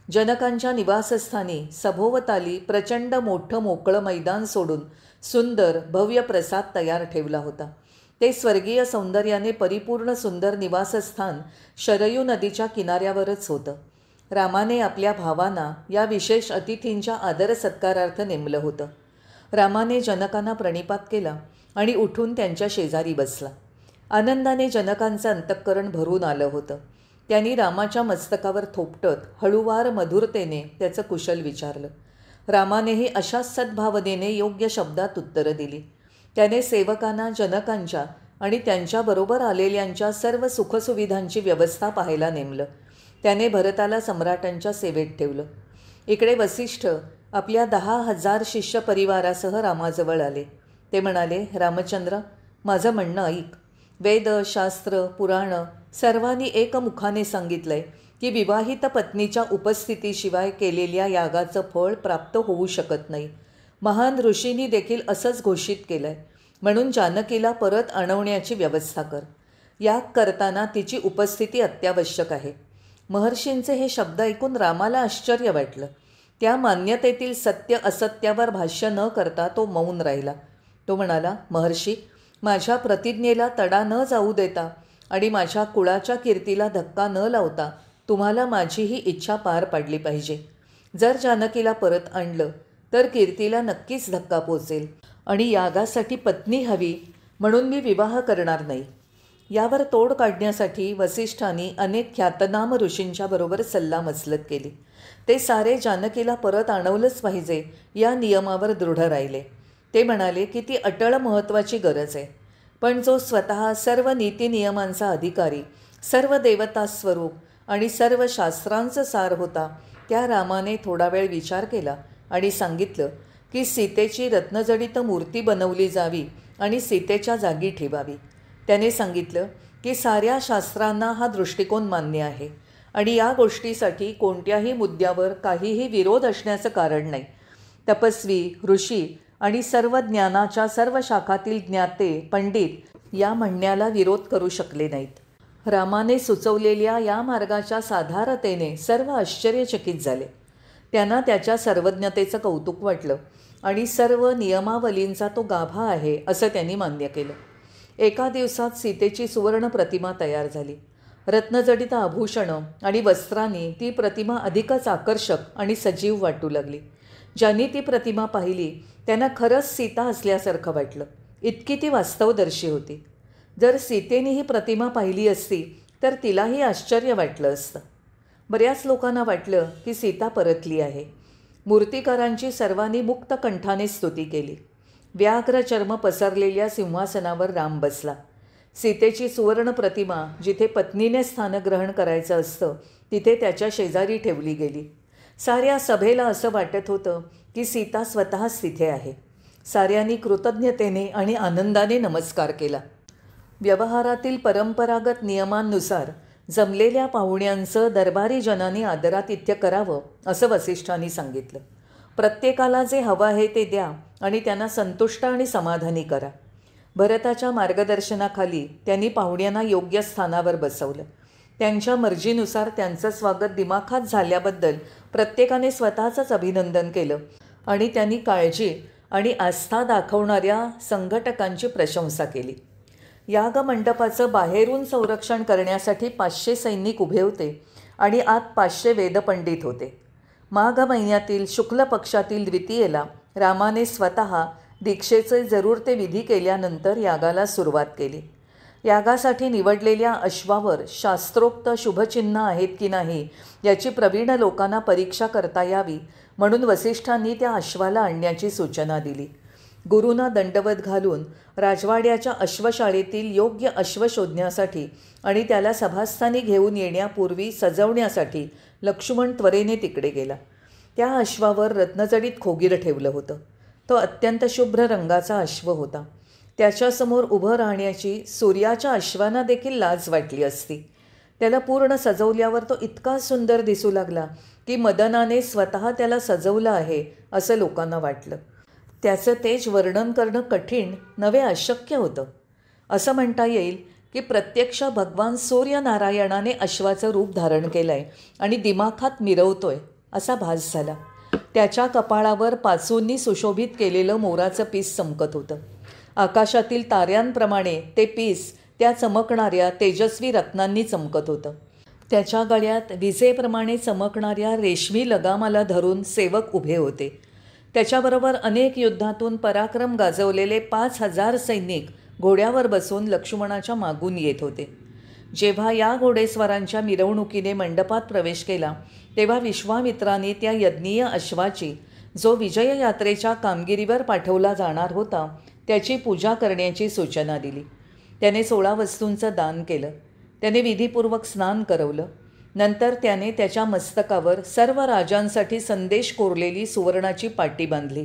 जनकांच्या निवासस्थानी सभोवताली प्रचंड मोठं मोकळं मैदान सोडून सुंदर भव्य प्रसाद तयार ठेवला होता. ते स्वर्गीय सौंदर्याने परिपूर्ण सुंदर निवासस्थान शरयू नदीच्या किनाऱ्यावरच होतं. रामाने आपल्या भावांना या विशेष अतिथींच्या आदर सत्कारार्थ नेमलं होतं. रामाने जनकांना प्रणिपात केला आणि उठून त्यांच्या शेजारी बसला. आनंदाने जनकांचं अंतःकरण भरून आलं होतं. त्यांनी रामाच्या मस्तकावर थोपटत हळूवार मधुरतेने त्याचं कुशल विचारलं. रामानेही अशाच सद्भावनेने योग्य शब्दात उत्तरं दिली. त्याने सेवकांना जनकांच्या आणि त्यांच्याबरोबर आलेल्यांच्या सर्व सुखसुविधांची व्यवस्था पाहायला नेमलं. त्याने भरताला सम्राटांच्या सेवेत ठेवलं. इकडे वसिष्ठ आपल्या 10,000 शिष्य परिवारासह रामाजवळ आले. ते म्हणाले, रामचंद्र, माझं म्हणणं ऐक. वेद, शास्त्र, पुराणं सर्वांनी एकमुखाने सांगितलंय की विवाहित पत्नीच्या उपस्थितीशिवाय केलेल्या यागाचं फळ प्राप्त होऊ शकत नाही. महान ऋषींनी देखील असंच घोषित केलं आहे. म्हणून जानकीला परत आणवण्याची व्यवस्था कर. याग करताना तिची उपस्थिती अत्यावश्यक आहे. महर्षींचे हे शब्द ऐकून रामाला आश्चर्य वाटलं. त्या मान्यतेतील सत्य असत्यावर भाष्य न करता तो मौन राहिला. तो म्हणाला, महर्षी, माझ्या प्रतिज्ञेला तडा न जाऊ देता आणि माझ्या कुळाच्या कीर्तीला धक्का न लावता तुम्हाला माझी ही इच्छा पार पाडली पाहिजे. जर जानकीला परत आणलं तर कीर्तीला नक्कीच धक्का पोचेल आणि यागासाठी पत्नी हवी म्हणून मी विवाह करणार नाही. यावर तोड काढण्यासाठी वसिष्ठांनी अनेक ख्यातनाम ऋषींच्या बरोबर सल्लामसलत केली. ते सारे जानकीला परत आणवलंच पाहिजे या नियमावर दृढ राहिले. ते म्हणाले की ती अटळ महत्त्वाची गरज आहे. पण जो स्वतः सर्व नीतिनियमांचा अधिकारी, सर्व देवता स्वरूप आणि सर्व शास्त्रांचं सार होता त्या रामाने थोडा वेळ विचार केला आणि सांगितलं की सीतेची रत्नजडित मूर्ती बनवली जावी आणि सीतेच्या जागी ठेवावी. त्याने सांगितलं की साऱ्या शास्त्रांना हा दृष्टिकोन मान्य आहे आणि या गोष्टीसाठी कोणत्याही मुद्द्यावर काहीही विरोध असण्याचं कारण नाही. तपस्वी, ऋषी आणि सर्व ज्ञानाच्या सर्व शाखातील ज्ञाते, पंडित या म्हणण्याला विरोध करू शकले नाहीत. रामाने सुचवलेल्या या मार्गाच्या साधारतेने सर्व आश्चर्यचकित झाले. त्यांना त्याच्या सर्वज्ञतेचं कौतुक वाटलं आणि सर्व नियमावलींचा तो गाभा आहे असं त्यांनी मान्य केलं. एका दिवसात सीतेची सुवर्ण प्रतिमा तयार झाली. रत्नजडित आभूषणं आणि वस्त्रांनी ती प्रतिमा अधिकच आकर्षक आणि सजीव वाटू लागली. ज्यांनी ती प्रतिमा पाहिली त्यांना खरंच सीता असल्यासारखं वाटलं. इतकी ती वास्तवदर्शी होती. जर सीतेने ही प्रतिमा पाहिली असती तर तिलाही आश्चर्य वाटलं असतं. बऱ्याच लोकांना वाटलं की सीता परतली आहे. मूर्तिकारांची सर्वांनी मुक्त कंठाने स्तुती केली. व्याघ्र चर्म पसरलेल्या सिंहासनावर राम बसला. सीतेची सुवर्ण प्रतिमा जिथे पत्नीने स्थानग्रहण करायचं असतं तिथे त्याच्या शेजारी ठेवली गेली. साऱ्या सभेला असं वाटत होतं की सीता स्वतःच तिथे आहे. साऱ्यांनी कृतज्ञतेने आणि आनंदाने नमस्कार केला. व्यवहारातील परंपरागत नियमांनुसार जमलेल्या पाहुण्यांचं दरबारी जनांनी आदरातिथ्य करावं असं वसिष्ठांनी सांगितलं. प्रत्येकाला जे हवं आहे ते द्या आणि त्यांना संतुष्ट आणि समाधानी करा. भरताच्या मार्गदर्शनाखाली त्यांनी पाहुण्यांना योग्य स्थानावर बसवलं. त्यांच्या मर्जीनुसार त्यांचं स्वागत दिमाखात झाल्याबद्दल प्रत्येकाने स्वतःचंच अभिनंदन केलं आणि त्यांनी काळजी आणि आस्था दाखवणाऱ्या संघटकांची प्रशंसा केली. यागमंडपाचं बाहेरून संरक्षण करण्यासाठी 500 सैनिक उभे होते आणि आत 500 वेदपंडित होते. माघ महिन्यातील शुक्ल पक्षातील द्वितीयेला रामाने स्वतः दीक्षेचे जरूर ते विधी केल्यानंतर यागाला सुरुवात केली. यागासाठी निवडलेल्या अश्वावर शास्त्रोक्त शुभचिन्ह आहेत की नाही याची प्रवीण लोकांना परीक्षा करता यावी म्हणून वसिष्ठांनी त्या अश्वाला आणण्याची सूचना दिली. गुरूंना दंडवत घालून राजवाड्याच्या अश्वशाळेतील योग्य अश्व शोधण्यासाठी आणि त्याला सभास्थानी घेऊन येण्यापूर्वी सजवण्यासाठी लक्ष्मण त्वरेने तिकडे गेला. त्या अश्वावर रत्नजडित खोगीर ठेवलं होतं. तो अत्यंत शुभ्र रंगाचा अश्व होता. त्याच्यासमोर उभं राहण्याची सूर्याच्या अश्वांना देखील लाज वाटली असती. त्याला पूर्ण सजवल्यावर तो इतका सुंदर दिसू लागला की मदनाने स्वतः त्याला सजवलं आहे असं लोकांना वाटलं. त्याचं तेज वर्णन करणं कठीण नव्हे अशक्य होतं. असं म्हणता येईल की प्रत्यक्ष भगवान सूर्यनारायणाने अश्वाचं रूप धारण केलं आहे आणि दिमाखात मिरवतोय असा भास झाला. त्याच्या कपाळावर पाचूंनी सुशोभित केलेलं मोराचं पीस चमकत होतं. आकाशातील ताऱ्यांप्रमाणे ते पीस त्या चमकणाऱ्या तेजस्वी रत्नांनी चमकत होतं. त्याच्या गळ्यात विजेप्रमाणे चमकणाऱ्या रेशमी लगामाला धरून सेवक उभे होते. त्याच्याबरोबर अनेक युद्धातून पराक्रम गाजवलेले 5000 सैनिक घोड्यावर बसून लक्ष्मणाच्या मागून येत होते. जेव्हा या घोडेस्वारांच्या मिरवणुकीने मंडपात प्रवेश केला तेव्हा विश्वामित्राने त्या यज्ञीय अश्वाची, जो विजय यात्रेच्या कामगिरीवर पाठवला जाणार होता, त्याची पूजा करण्याची सूचना दिली. त्याने 16 वस्तूंचं दान केलं. त्याने विधीपूर्वक स्नान करवलं. नंतर त्याने त्याच्या मस्तकावर सर्व राजांसाठी संदेश कोरलेली सुवर्णाची पाटी बांधली.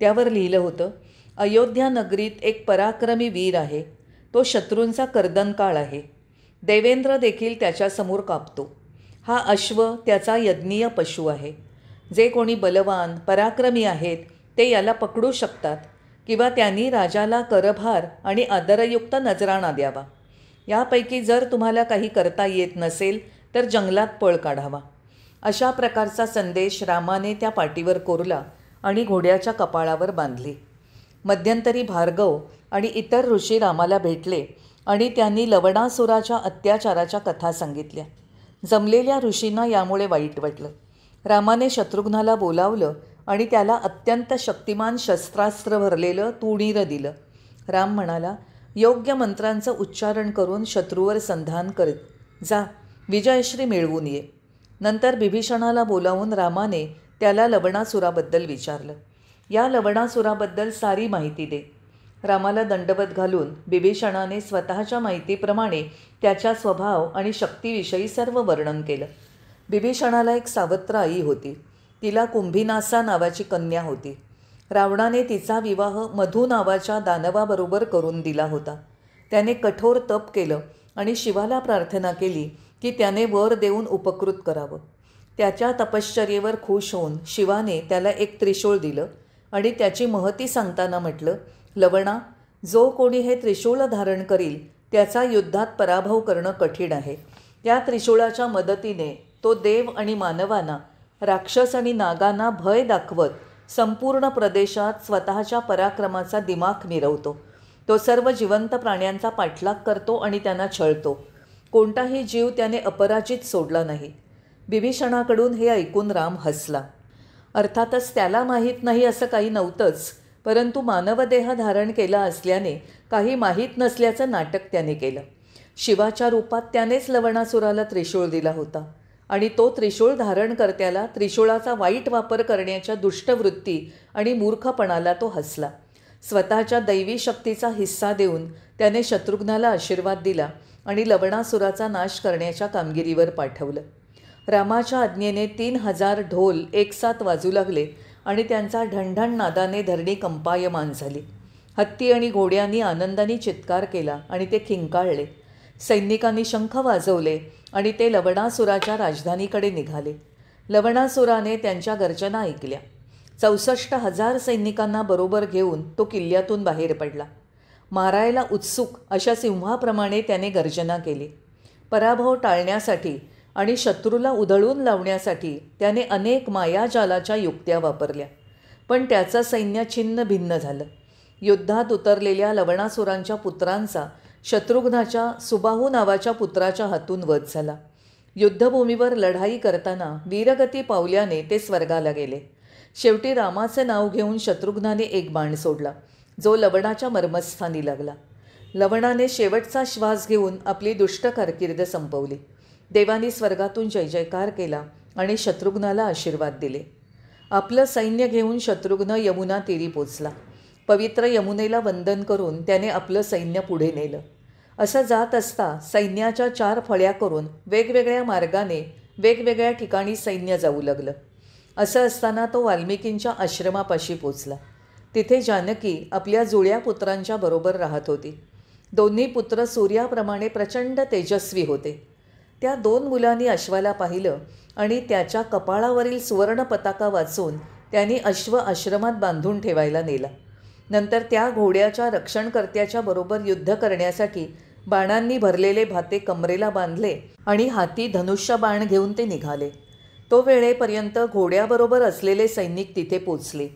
त्यावर लिहिलं होतं, अयोध्या नगरीत एक पराक्रमी वीर आहे. तो शत्रूंचा कर्दनकाळ आहे. देवेंद्र देखील त्याच्यासमोर कापतो. हा अश्व त्याचा यज्ञीय पशु आहे. जे कोणी बलवान पराक्रमी आहेत ते याला पकडू शकतात किंवा त्यांनी राजाला करभार आणि आदरयुक्त नजराणा द्यावा. यापैकी जर तुम्हाला काही करता येत नसेल तर जंगलात पळ काढावा. अशा प्रकारचा संदेश रामाने त्या पाटीवर कोरला आणि घोड्याच्या कपाळावर बांधली. मध्यंतरी भार्गव आणि इतर ऋषी रामाला भेटले आणि त्यांनी लवणासुराच्या अत्याचाराच्या कथा सांगितल्या. जमलेल्या ऋषींना यामुळे वाईट वाटलं. रामाने शत्रुघ्नाला बोलावलं आणि त्याला अत्यंत शक्तिमान शस्त्रास्त्र भरलेलं तुणीर दिलं. राम म्हणाला, योग्य मंत्रांचं उच्चारण करून शत्रूवर संधान कर, जा विजयश्री मिळवून ये. नंतर बिभीषणाला बोलावून रामाने त्याला लवणासुराबद्दल विचारलं. या लवणासुराबद्दल सारी माहिती दे. रामाला दंडवत घालून बिभीषणाने स्वतःच्या माहितीप्रमाणे त्याच्या स्वभाव आणि शक्तीविषयी सर्व वर्णन केलं. बिभीषणाला एक सावत्र आई होती. तिला कुंभिनासा नावाची कन्या होती. रावणाने तिचा विवाह मधू नावाच्या दानवाबरोबर करून दिला होता. त्याने कठोर तप केलं आणि शिवाला प्रार्थना केली की त्याने वर देऊन उपकृत करावं. त्याच्या तपश्चर्येवर खुश होऊन शिवाने त्याला एक त्रिशूळ दिलं आणि त्याची महती सांगताना म्हटलं, लवणा, जो कोणी हे त्रिशूळ धारण करील त्याचा युद्धात पराभव करणं कठीण आहे. त्या त्रिशूळाच्या मदतीने तो देव आणि मानवांना, राक्षस आणि नागांना भय दाखवत संपूर्ण प्रदेशात स्वतःच्या पराक्रमाचा दिमाख मिरवतो. तो सर्व जिवंत प्राण्यांचा पाठलाग करतो आणि त्यांना छळतो. कोणताही जीव त्याने अपराजित सोडला नाही. बिभीषणाकडून हे ऐकून राम हसला. अर्थातच त्याला माहीत नाही असं काही नव्हतंच, परंतु मानवदेह धारण केला असल्याने काही माहीत नसल्याचं नाटक त्याने केलं. शिवाच्या रूपात त्यानेच लवणासुराला त्रिशूळ दिला होता आणि तो त्रिशूळ धारणकर्त्याला त्रिशूळाचा वाईट वापर करण्याच्या दुष्टवृत्ती आणि मूर्खपणाला तो हसला. स्वतःच्या दैवी शक्तीचा हिस्सा देऊन त्याने शत्रुघ्नाला आशीर्वाद दिला आणि लवणासुराचा नाश करण्याच्या कामगिरीवर पाठवलं. रामाच्या आज्ञेने 3000 ढोल एकसाथ वाजू लागले आणि त्यांचा ढणढण नादाने धरणी कंपायमान झाली. हत्ती आणि घोड्यांनी आनंदाने चित्कार केला आणि ते किंकाळले. सैनिकांनी शंख वाजवले आणि ते लवणासुराच्या राजधानीकडे निघाले. लवणासुराने त्यांच्या गर्जना ऐकल्या. 64,000 सैनिकांना बरोबर घेऊन तो किल्ल्यातून बाहेर पडला. मारायला उत्सुक अशा सिंहाप्रमाणे त्याने गर्जना केली. पराभव टाळण्यासाठी आणि शत्रूला उधळून लावण्यासाठी त्याने अनेक मायाजालाच्या युक्त्या वापरल्या, पण त्याचं सैन्य छिन्न भिन्न झालं. युद्धात उतरलेल्या लवणासुरांच्या पुत्रांचा शत्रुघ्नाच्या सुबाहू नावाच्या पुत्राच्या हातून वध झाला. युद्धभूमीवर लढाई करताना वीरगती पावल्याने ते स्वर्गाला गेले. शेवटी रामाचं नाव घेऊन शत्रुघ्नाने एक बाण सोडला, जो लवणाच्या मर्मस्थानी लागला. लवणाने शेवटचा श्वास घेऊन आपली दुष्ट कारकीर्द संपवली. देवानी स्वर्गातून जय जयकार केला आणि शत्रुघ्नाला आशीर्वाद दिले. आपलं सैन्य घेऊन शत्रुघ्न यमुना तीरी पोचला. पवित्र यमुनेला वंदन करून त्याने आपलं सैन्य पुढे नेलं. असं जात असता सैन्याच्या 4 फळ्या करून वेगवेगळ्या मार्गाने वेगवेगळ्या ठिकाणी सैन्य जाऊ लागलं. असं असताना तो वाल्मिकींच्या आश्रमापाशी पोचला. तिथे जानकी आपल्या जुळ्या पुत्रांच्या बरोबर राहत होती. दोन्ही पुत्र सूर्याप्रमाणे प्रचंड तेजस्वी होते. त्या 2 मुलांनी अश्वाला पाहिलं आणि त्याच्या कपाळावरील सुवर्ण पताका वाचून त्यांनी अश्व आश्रमात बांधून ठेवायला नेला. नंतर त्या घोड्याच्या रक्षणकर्त्याच्या बरोबर युद्ध करण्यासाठी बाणांनी भरलेले भाते कमरेला बांधले आणि हाती धनुष्य बाण घेऊन ते निघाले. तो वेळेपर्यंत घोड्याबरोबर असलेले सैनिक तिथे पोचले.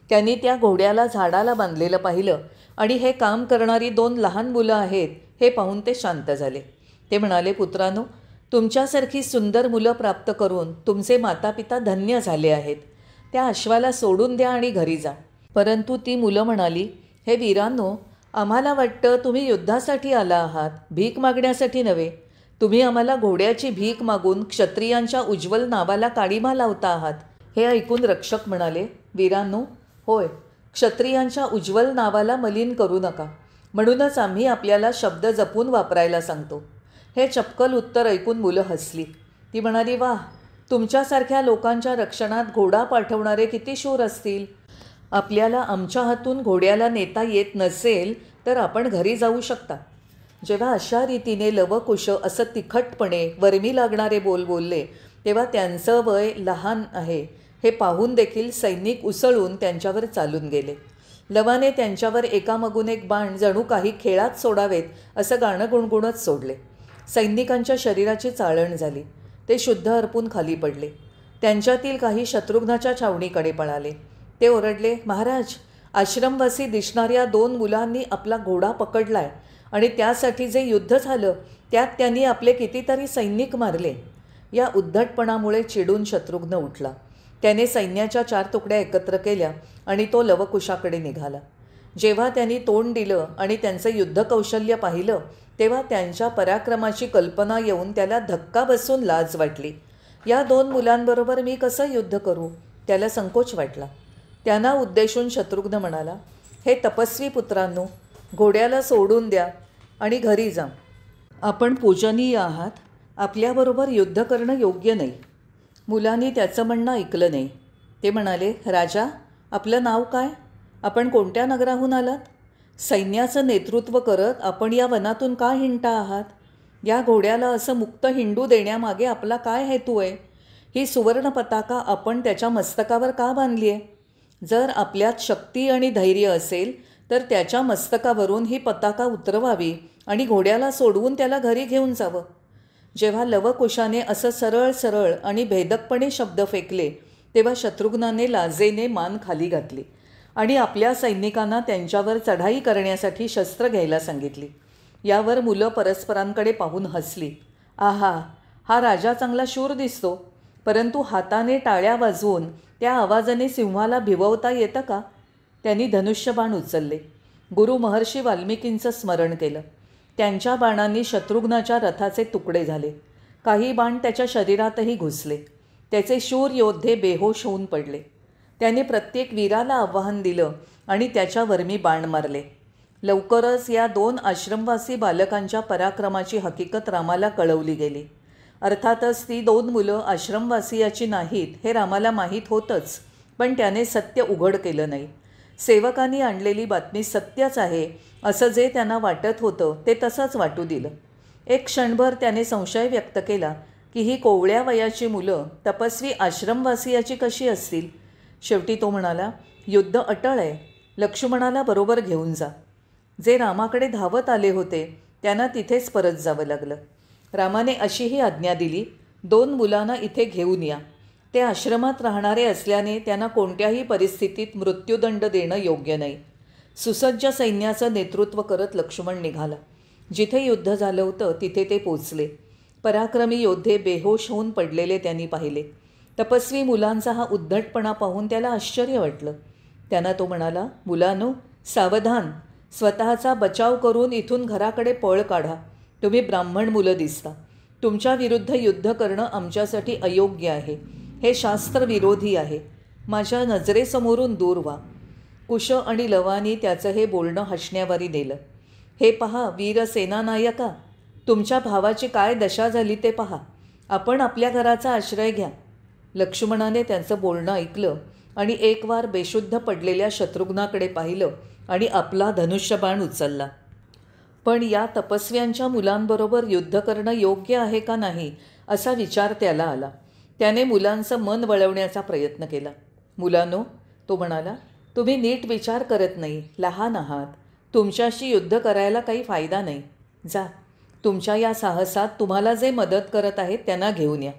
त्यांनी त्या घोड्याला झाडाला बांधलेलं पाहिलं आणि हे काम करणारी 2 लहान मुलं आहेत हे पाहून ते शांत झाले. ते म्हणाले, पुत्रांनो, तुमच्यासारखी सुंदर मुलं प्राप्त करून तुमचे मातापिता धन्य झाले आहेत. त्या अश्वाला सोडून द्या आणि घरी जा. परंतु ती मुलं म्हणाली, हे वीरांनो, आम्हाला वाटतं तुम्ही युद्धासाठी आला आहात, भीक मागण्यासाठी नव्हे. तुम्ही आम्हाला घोड्याची भीक मागून क्षत्रियांच्या उज्ज्वल नावाला काळीमा लावता आहात. हे ऐकून रक्षक म्हणाले, वीरांनो, होय, क्षत्रियांच्या उज्ज्वल नावाला मलिन करू नका, म्हणूनच आम्ही आपल्याला शब्द जपून वापरायला सांगतो. हे चपकल उत्तर ऐकून मुलं हसली. ती म्हणाली, वाह, तुमच्यासारख्या लोकांच्या रक्षणात घोडा पाठवणारे किती शूर असतील. आपल्याला आमच्या हातून घोड्याला नेता येत नसेल तर आपण घरी जाऊ शकता. जेव्हा अशा रीतीने लवकुश असं तिखटपणे वरमी लागणारे बोल बोलले, तेव्हा त्यांचं वय लहान आहे हे पाहून देखील सैनिक उसळून त्यांच्यावर चालून गेले. लवाने त्यांच्यावर एकामागून एक बाण जणू काही खेळात सोडावेत असं गाणं गुणगुणत सोडले. सैनिकांच्या शरीराची चाळण झाली. ते शुद्ध अर्पून खाली पडले. त्यांच्यातील काही शत्रुघ्नाच्या छावणीकडे पळाले. ते ओरडले, महाराज, आश्रमवासी दिसणाऱ्या 2 मुलांनी आपला घोडा पकडलाय आणि त्यासाठी जे युद्ध झालं त्यात त्यांनी आपले कितीतरी सैनिक मारले. या उद्धटपणामुळे चिडून शत्रुघ्न उठला. त्याने सैन्याच्या 4 तुकड्या एकत्र केल्या आणि तो लवकुशाकडे निघाला. जेव्हा त्यांनी तोंड दिलं आणि त्यांचं युद्धकौशल्य पाहिलं तेव्हा त्यांच्या पराक्रमाची कल्पना येऊन त्याला धक्का बसून लाज वाटली. या 2 मुलांबरोबर मी कसं युद्ध करू, त्याला संकोच वाटला. त्यांना उद्देशून शत्रुघ्न म्हणाला, हे तपस्वी पुत्रांनो, घोड्याला सोडून द्या आणि घरी जा. आपण पूजनीय आहात, आपल्याबरोबर युद्ध करणं योग्य नाही. मुलांनी त्याचं म्हणणं ऐकलं नाही. ते म्हणाले, राजा, आपलं नाव काय? आपण कोणत्या नगराहून आलात? सैन्याचं नेतृत्व करत आपण या वनातून का हिंडता आहात? या घोड्याला असं मुक्त हिंडू देण्यामागे आपला काय हेतू आहे? ही सुवर्ण पताका आपण त्याच्या मस्तकावर का बांधली आहे? जर आपल्यात शक्ती आणि धैर्य असेल तर त्याच्या मस्तकावरून ही पताका उतरवावी आणि घोड्याला सोडवून त्याला घरी घेऊन जावं. जेव्हा लवकुशाने असं सरळ सरळ आणि भेदकपणे शब्द फेकले तेव्हा शत्रुघ्नाने लाजेने मान खाली घातली आणि आपल्या सैनिकांना त्यांच्यावर चढाई करण्यासाठी शस्त्र घ्यायला सांगितली. यावर मुलं परस्परांकडे पाहून हसली. आहा, हा राजा चांगला शूर दिसतो, परंतु हाताने टाळ्या वाजवून त्या आवाजाने सिंहाला भिववता येतं का? त्यांनी धनुष्यबाण उचलले. गुरु महर्षी वाल्मिकींचं स्मरण केलं. त्यांच्या बाणांनी शत्रुघ्नाच्या रथाचे तुकडे झाले. काही बाण त्याच्या शरीरातही घुसले. त्याचे शूर योद्धे बेहोश होऊन पडले. त्याने प्रत्येक वीराला आव्हान दिलं आणि त्याच्यावर मी बाण मारले. लवकरच या 2 आश्रमवासी बालकांच्या पराक्रमाची हकीकत रामाला कळवली गेली. अर्थातच ती 2 मुलं आश्रमवासियाची नाहीत हे रामाला माहीत होतंच, पण त्याने सत्य उघड केलं नाही. सेवकांनी आणलेली बातमी सत्यच आहे असं जे त्यांना वाटत होतं ते तसंच वाटू दिलं. एक क्षणभर त्याने संशय व्यक्त केला की ही कोवळ्या वयाची मुलं तपस्वी आश्रमवासियाची कशी असतील. शेवटी तो म्हणाला, युद्ध अटळ आहे, लक्ष्मणाला बरोबर घेऊन जा. जे रामाकडे धावत आले होते त्यांना तिथेच परत जावं लागलं. रामाने अशीही आज्ञा दिली, 2 मुलांना इथे घेऊन या. ते आश्रमात राहणारे असल्याने त्यांना कोणत्याही परिस्थितीत मृत्यूदंड देणं योग्य नाही. सुसज्ज सैन्याचं नेतृत्व करत लक्ष्मण निघाला. जिथे युद्ध झालं होतं तिथे ते पोचले. पराक्रमी योद्धे बेहोश होऊन पडलेले त्यांनी पाहिले. तपस्वी मुलांचा हा उद्धटपणा पाहून त्याला आश्चर्य वाटलं. त्यांना तो म्हणाला, मुलांनो, सावधान, स्वतःचा बचाव करून इथून घराकडे पळ काढा. तुम्ही ब्राह्मण मुलं दिसता. तुमच्या विरुद्ध युद्ध करणं आमच्यासाठी अयोग्य आहे. हे शास्त्रविरोधी आहे. माझ्या नजरेसमोरून दूर व्हा. कुश आणि लवानी त्याचं हे बोलणं हसण्यावारी नेलं. हे पहा वीर सेनानायका, तुमच्या भावाची काय दशा झाली ते पहा. आपण आपल्या घराचा आश्रय घ्या. लक्ष्मणाने त्यांचं बोलणं ऐकलं आणि एक वार बेशुद्ध पडलेल्या शत्रुघ्नाकडे पाहिलं आणि आपला धनुष्यबाण उचलला. पण या तपस्व्यांच्या मुलांबरोबर युद्ध करणं योग्य आहे का नाही असा विचार त्याला आला. त्याने मुलांचं मन वळवण्याचा प्रयत्न केला. मुलांनो, तो म्हणाला, तुम्ही नीट विचार करत नाही, लहान आहात. तुमच्याशी युद्ध करायला काही फायदा नाही. जा, तुमच्या या साहसात तुम्हाला जे मदत करत आहेत त्यांना घेऊन या.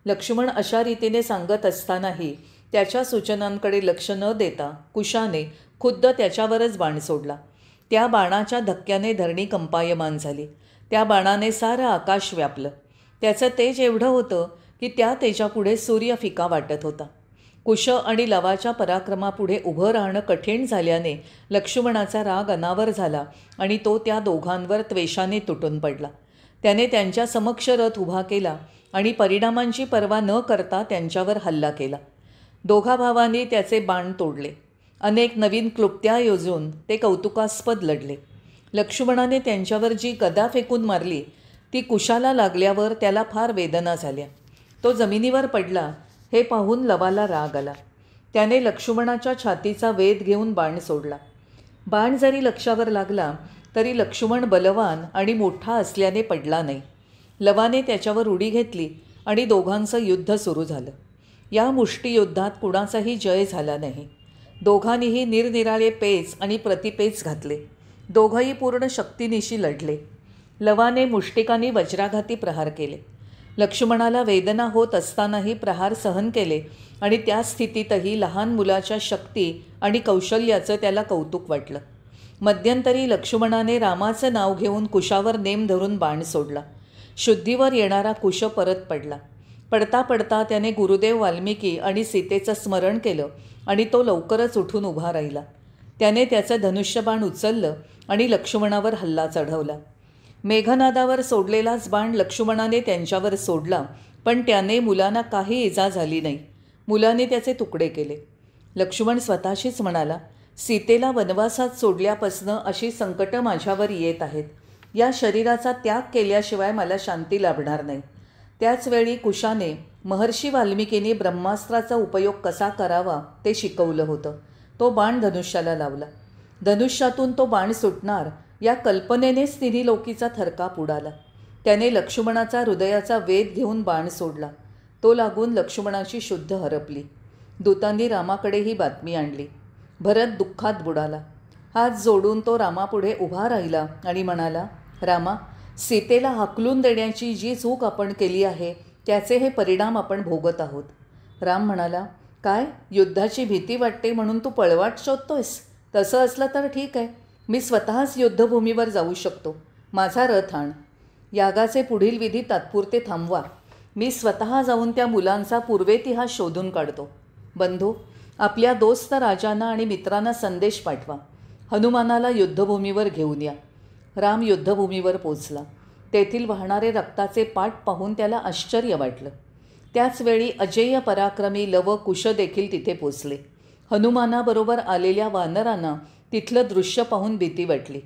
लक्ष्मण अशा रीतीने सांगत असतानाही त्याच्या सूचनांकडे लक्ष न देता कुशाने खुद्द त्याच्यावरच बाण सोडला. त्या बाणाच्या धक्क्याने धरणी कंपायमान झाली. त्या बाणाने सारं आकाश व्यापलं. त्याचं तेज एवढं होतं की त्या तेजापुढे सूर्य फिका वाटत होता. कुश आणि लवाच्या पराक्रमापुढे उभं राहणं कठीण झाल्याने लक्ष्मणाचा राग अनावर झाला आणि तो त्या दोघांवर त्वेषाने तुटून पडला. त्याने त्यांच्या समक्ष रथ उभा केला आणि परिणामांची पर्वा न करता त्यांच्यावर हल्ला केला. दोघा भावांनी त्याचे बाण तोडले. अनेक नवीन क्लुप्त्या योजून ते कौतुकास्पद लढले. लक्ष्मणाने त्यांच्यावर जी गदा फेकून मारली ती कुशाला लागल्यावर त्याला फार वेदना झाल्या. तो जमिनीवर पडला. हे पाहून लवाला राग आला. त्याने लक्ष्मणाच्या छातीचा वेध घेऊन बाण सोडला. बाण जरी लक्ष्यावर लागला तरी लक्ष्मण बलवान आणि मोठा असल्याने पडला नाही. लवाने त्याच्यावर उडी घेतली आणि दोघांचं युद्ध सुरू झालं. या मुष्टियुद्धात कुणाचाही जय झाला नाही. दोघांनीही निरनिराळे पेच आणि प्रतिपेच घातले. दोघंही पूर्ण शक्तीनिशी लढले. लवाने मुष्टिकांनी वज्राघाती प्रहार केले. लक्ष्मणाला वेदना होत असतानाही प्रहार सहन केले आणि त्या स्थितीतही लहान मुलाच्या शक्ती आणि कौशल्याचं त्याला कौतुक वाटलं. मध्यंतरी लक्ष्मणाने रामाचं नाव घेऊन कुशावर नेम धरून बाण सोडला. शुद्धीवर येणारा कुश परत पडला. पडता पडता त्याने गुरुदेव वाल्मिकी आणि सीतेचं स्मरण केलं आणि तो लवकरच उठून उभा राहिला. त्याने त्याचं धनुष्यबाण उचललं आणि लक्ष्मणावर हल्ला चढवला. मेघनादावर सोडलेलाच बाण लक्ष्मणाने त्यांच्यावर सोडला, पण त्याने मुलांना काही इजा झाली नाही. मुलांनी त्याचे तुकडे केले. लक्ष्मण स्वतःशीच म्हणाला, सीतेला वनवासात सोडल्यापासनं अशी संकटं माझ्यावर येत आहेत. या शरीराचा त्याग केल्याशिवाय मला शांती लाभणार नाही. त्याचवेळी कुशाने महर्षी वाल्मिकींनी ब्रह्मास्त्राचा उपयोग कसा करावा ते शिकवलं होतं. तो बाण धनुष्याला लावला. धनुष्यातून तो बाण सुटणार या कल्पनेनेच तिन्ही लोकीचा थरकाप उडाला. त्याने लक्ष्मणाचा हृदयाचा वेध घेऊन बाण सोडला. तो लागून लक्ष्मणाची शुद्ध हरपली. दूतांनी रामाकडे ही बातमी आणली. भरत दुःखात बुडाला. हात जोडून तो रामापुढे उभा राहिला आणि म्हणाला, रामा, सीतेला हाकलून देण्याची जी चूक आपण केली आहे त्याचे हे परिणाम आपण भोगत आहोत. राम म्हणाला, काय युद्धाची भीती वाटते म्हणून तू पळवाट शोधतोयस? तसं असलं तर ठीक आहे, मी स्वतःच युद्धभूमीवर जाऊ शकतो. माझा रथ आण. यागाचे पुढील विधी तात्पुरते थांबवा. मी स्वतः जाऊन त्या मुलांचा पूर्वेतिहास शोधून काढतो. बंधू, आपल्या दोस्त राजांना आणि मित्रांना संदेश पाठवा. हनुमानाला युद्धभूमीवर घेऊन या. राम युद्धभूमीवर पोचला. तेथील वाहणारे रक्ताचे पाट पाहून त्याला आश्चर्य वाटलं. त्याचवेळी अजेय पराक्रमी लव कुश देखील तिथे पोचले. हनुमानाबरोबर आलेल्या वानरांना तिथलं दृश्य पाहून भीती वाटली.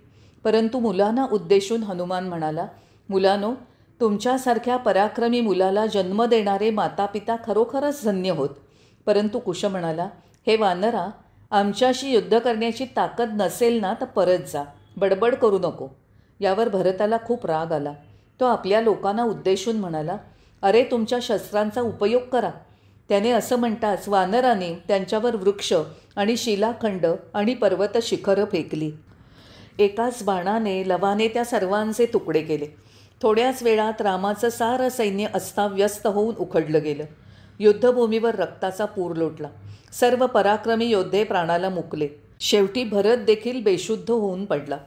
परंतु मुलांना उद्देशून हनुमान म्हणाला, मुलांनो, तुमच्यासारख्या पराक्रमी मुलाला जन्म देणारे मातापिता खरोखरच धन्य होत. परंतु कुश म्हणाला, हे वानरा, आमच्याशी युद्ध करण्याची ताकद नसेल ना तर परत जा, बडबड करू नको. यावर भरताला खूप राग आला. तो आपल्या लोकांना उद्देशून म्हणाला, अरे तुमच्या शस्त्रांचा उपयोग करा. त्याने असं म्हणताच वानराने त्यांच्यावर वृक्ष आणि शिलाखंड आणि पर्वत शिखरं फेकली. एकाच बाणाने लवाने त्या सर्वांचे तुकडे केले. थोड्याच वेळात रामाचं सारं सैन्य अस्ताव्यस्त होऊन उखडलं गेलं. युद्धभूमीवर रक्ताचा पूर लोटला. सर्व पराक्रमी योद्धे प्राणाला मुकले. शेवटी भरत देखील बेशुद्ध होऊन पडला.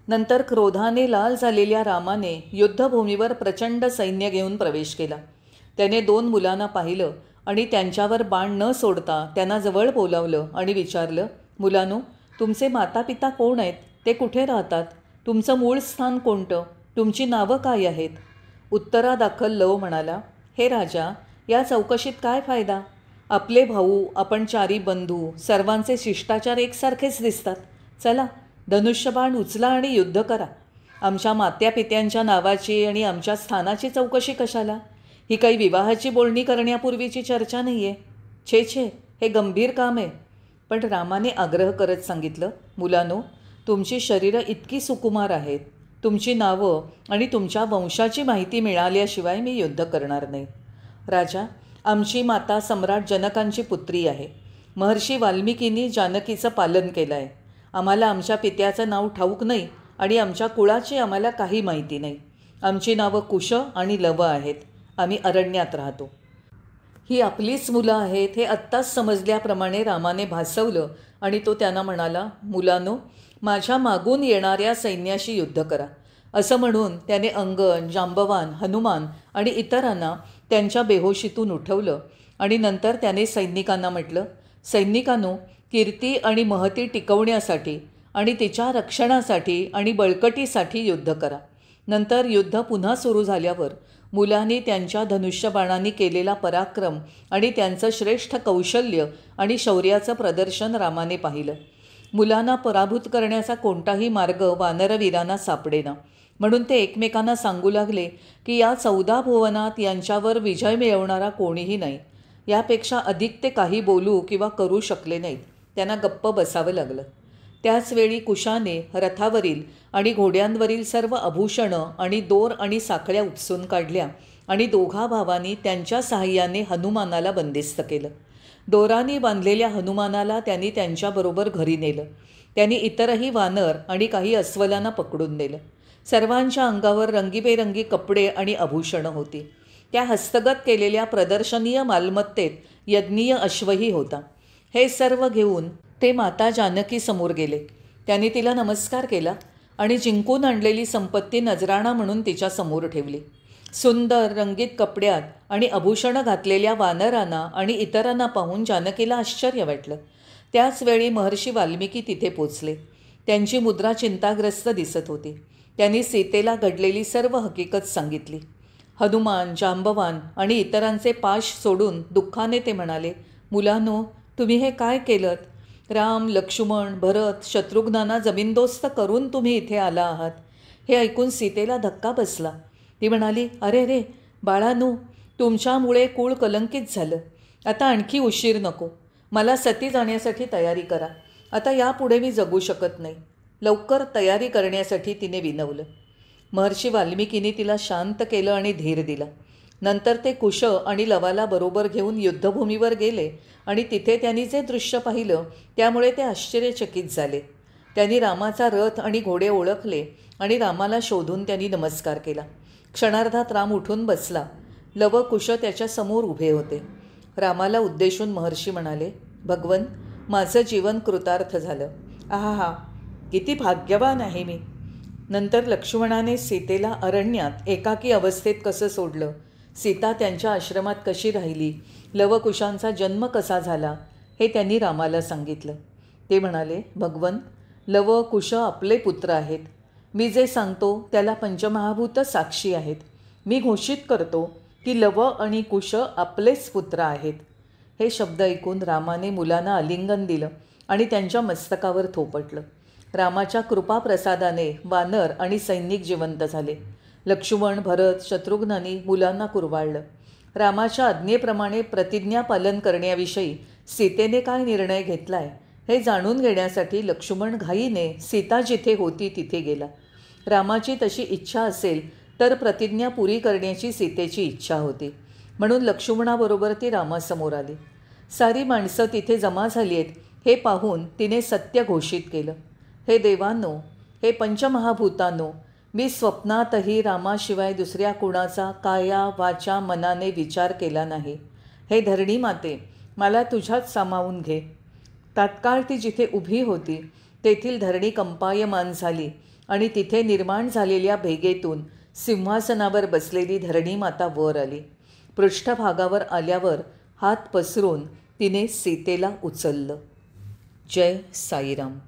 नंतर क्रोधाने लाल झालेल्या रामाने युद्धभूमीवर प्रचंड सैन्य घेऊन प्रवेश केला. त्याने 2 मुलांना पाहिलं आणि त्यांच्यावर बाण न सोडता त्यांना जवळ बोलावलं आणि विचारलं, मुलांनो, तुमचे मातापिता कोण आहेत? ते कुठे राहतात? तुमचं मूळ स्थान कोणतं? तुमची नावं काय आहेत? उत्तरादाखल लव म्हणाला, हे राजा, या चौकशीत काय फायदा? आपले भाऊ, आपण 4 बंधू, सर्वांचे शिष्टाचार एकसारखेच दिसतात. चला, धनुष्यबाण उचला आणि युद्ध करा. आमच्या मात्यापित्यांच्या नावाची आणि आमच्या स्थानाची चौकशी कशाला? ही काही विवाहाची बोलणी करण्यापूर्वीची चर्चा नाही आहे. छे छे, हे गंभीर काम आहे. पण रामाने आग्रह करत सांगितलं, मुलांनो, तुमची शरीरं इतकी सुकुमार आहेत. तुमची नावं आणि तुमच्या वंशाची माहिती मिळाल्याशिवाय मी युद्ध करणार नाही. राजा, आमची माता सम्राट जनकांची पुत्री आहे. महर्षी वाल्मिकींनी जानकीचं पालन केलं आहे. आम्हाला आमच्या पित्याचं नाव ठाऊक नाही आणि आमच्या कुळाची आम्हाला काही माहिती नाही. आमची नावं कुश आणि लव आहेत. आम्ही अरण्यात राहतो. ही आपलीच मुलं आहेत हे आत्ताच समजल्याप्रमाणे रामाने भासवलं आणि तो त्यांना म्हणाला, मुलांनो, माझ्या मागून येणाऱ्या सैन्याशी युद्ध करा. असं म्हणून त्याने अंगद, जांबवान, हनुमान आणि इतरांना त्यांच्या बेहोशीतून उठवलं आणि नंतर त्याने सैनिकांना म्हटलं, सैनिकांनो, कीर्ती आणि महती टिकवण्यासाठी आणि तिच्या रक्षणासाठी आणि बळकटीसाठी युद्ध करा. नंतर युद्ध पुन्हा सुरू झाल्यावर मुलांनी त्यांच्या धनुष्यबाणांनी केलेला पराक्रम आणि त्यांचं श्रेष्ठ कौशल्य आणि शौर्याचं प्रदर्शन रामाने पाहिलं. मुलांना पराभूत करण्याचा कोणताही मार्ग वानरवीरांना सापडेना. म्हणून ते एकमेकांना सांगू लागले की या 14 भुवनात यांच्यावर विजय मिळवणारा कोणीही नाही. यापेक्षा अधिक ते काही बोलू किंवा करू शकले नाहीत. त्यांना गप्प बसावं लागलं. त्याचवेळी कुशाने रथावरील आणि घोड्यांवरील सर्व आभूषणं आणि दोर आणि साखळ्या उपसून काढल्या आणि 2 भावांनी त्यांच्या सहाय्याने हनुमानाला बंदिस्त केलं. दोरांनी बांधलेल्या हनुमानाला त्यांनी त्यांच्याबरोबर घरी नेलं. त्यांनी इतरही वानर आणि काही अस्वलांना पकडून नेलं. सर्वांच्या अंगावर रंगीबेरंगी कपडे आणि आभूषणं होती. त्या हस्तगत केलेल्या प्रदर्शनीय मालमत्तेत यज्ञीय अश्वही होता. हे सर्व घेऊन ते माता जानकी समोर गेले. त्यांनी तिला नमस्कार केला आणि जिंकून आणलेली संपत्ती नजराणा म्हणून तिच्या समोर ठेवली. सुंदर रंगीत कपड्यात आणि आभूषणं घातलेल्या वानरांना आणि इतरांना पाहून जानकीला आश्चर्य वाटलं. त्याचवेळी महर्षी वाल्मिकी तिथे पोचले. त्यांची मुद्रा चिंताग्रस्त दिसत होती. त्यांनी सीतेला घडलेली सर्व हकीकत सांगितली. हनुमान, जांबवान आणि इतरांचे पाश सोडून दुःखाने ते म्हणाले, मुलांनो, तुम्ही हे काय केलंत? राम, लक्ष्मण, भरत, शत्रुघ्नांना जमीनदोस्त करून तुम्ही इथे आला आहात. हे ऐकून सीतेला धक्का बसला. ती म्हणाली, अरे रे बाळांनो, तुमच्यामुळे कुळ कलंकित झालं. आता आणखी उशीर नको. मला सती जाण्यासाठी तयारी करा. आता यापुढे मी जगू शकत नाही. लवकर तयारी करण्यासाठी तिने विनवलं. महर्षी वाल्मिकींनी तिला शांत केलं आणि धीर दिला. नंतर ते कुश आणि लवाला बरोबर घेऊन युद्धभूमीवर गेले आणि तिथे त्यांनी जे दृश्य पाहिलं त्यामुळे ते आश्चर्यचकित झाले. त्यांनी रामाचा रथ आणि घोडे ओळखले आणि रामाला शोधून त्यांनी नमस्कार केला. क्षणार्धात राम उठून बसला. लव, कुश त्याच्यासमोर उभे होते. रामाला उद्देशून महर्षी म्हणाले, भगवन, माझं जीवन कृतार्थ झालं. आहा, किती भाग्यवान आहे मी. नंतर लक्ष्मणाने सीतेला अरण्यात एकाकी अवस्थेत कसं सोडलं, सीता त्यांच्या आश्रमात कशी राहिली, लवकुशांचा जन्म कसा झाला हे त्यांनी रामाला सांगितलं. ते म्हणाले, भगवन, लव, कुश आपले पुत्र आहेत. मी जे सांगतो त्याला पंचमहाभूत साक्षी आहेत. मी घोषित करतो की लव आणि कुश आपलेच पुत्र आहेत. हे शब्द ऐकून रामाने मुलांना आलिंगन दिलं आणि त्यांच्या मस्तकावर थोपटलं. रामाच्या कृपाप्रसादाने वानर आणि सैनिक जिवंत झाले. लक्ष्मण, भरत, शत्रुघ्नांनी मुलांना कुरवाळलं. रामाच्या आज्ञेप्रमाणे प्रतिज्ञा पालन करण्याविषयी सीतेने काय निर्णय घेतला आहे हे जाणून घेण्यासाठी लक्ष्मण घाईने सीता जिथे होती तिथे गेला. रामाची तशी इच्छा असेल तर प्रतिज्ञा पुरी करण्याची सीतेची इच्छा होती, म्हणून लक्ष्मणाबरोबर ती रामासमोर आली. सारी माणसं तिथे जमा झाली आहेत हे पाहून तिने सत्य घोषित केलं. हे देवांनो, हे पंचमहाभूतांनो, मी स्वप्नातही रामाशिवाय दुसऱ्या कुणाचा काया वाचा मनाने विचार केला नाही. हे धरणी माते, मला तुझ्यात सामावून घे. तात्काळ ती जिथे उभी होती तेथील धरणी कंपायमान झाली आणि तिथे निर्माण झालेल्या भेगेतून सिंहासनावर बसलेली धरणी माता वर आली. पृष्ठभागावर आल्यावर हात पसरून तिने सीतेला उचललं. जय साईराम.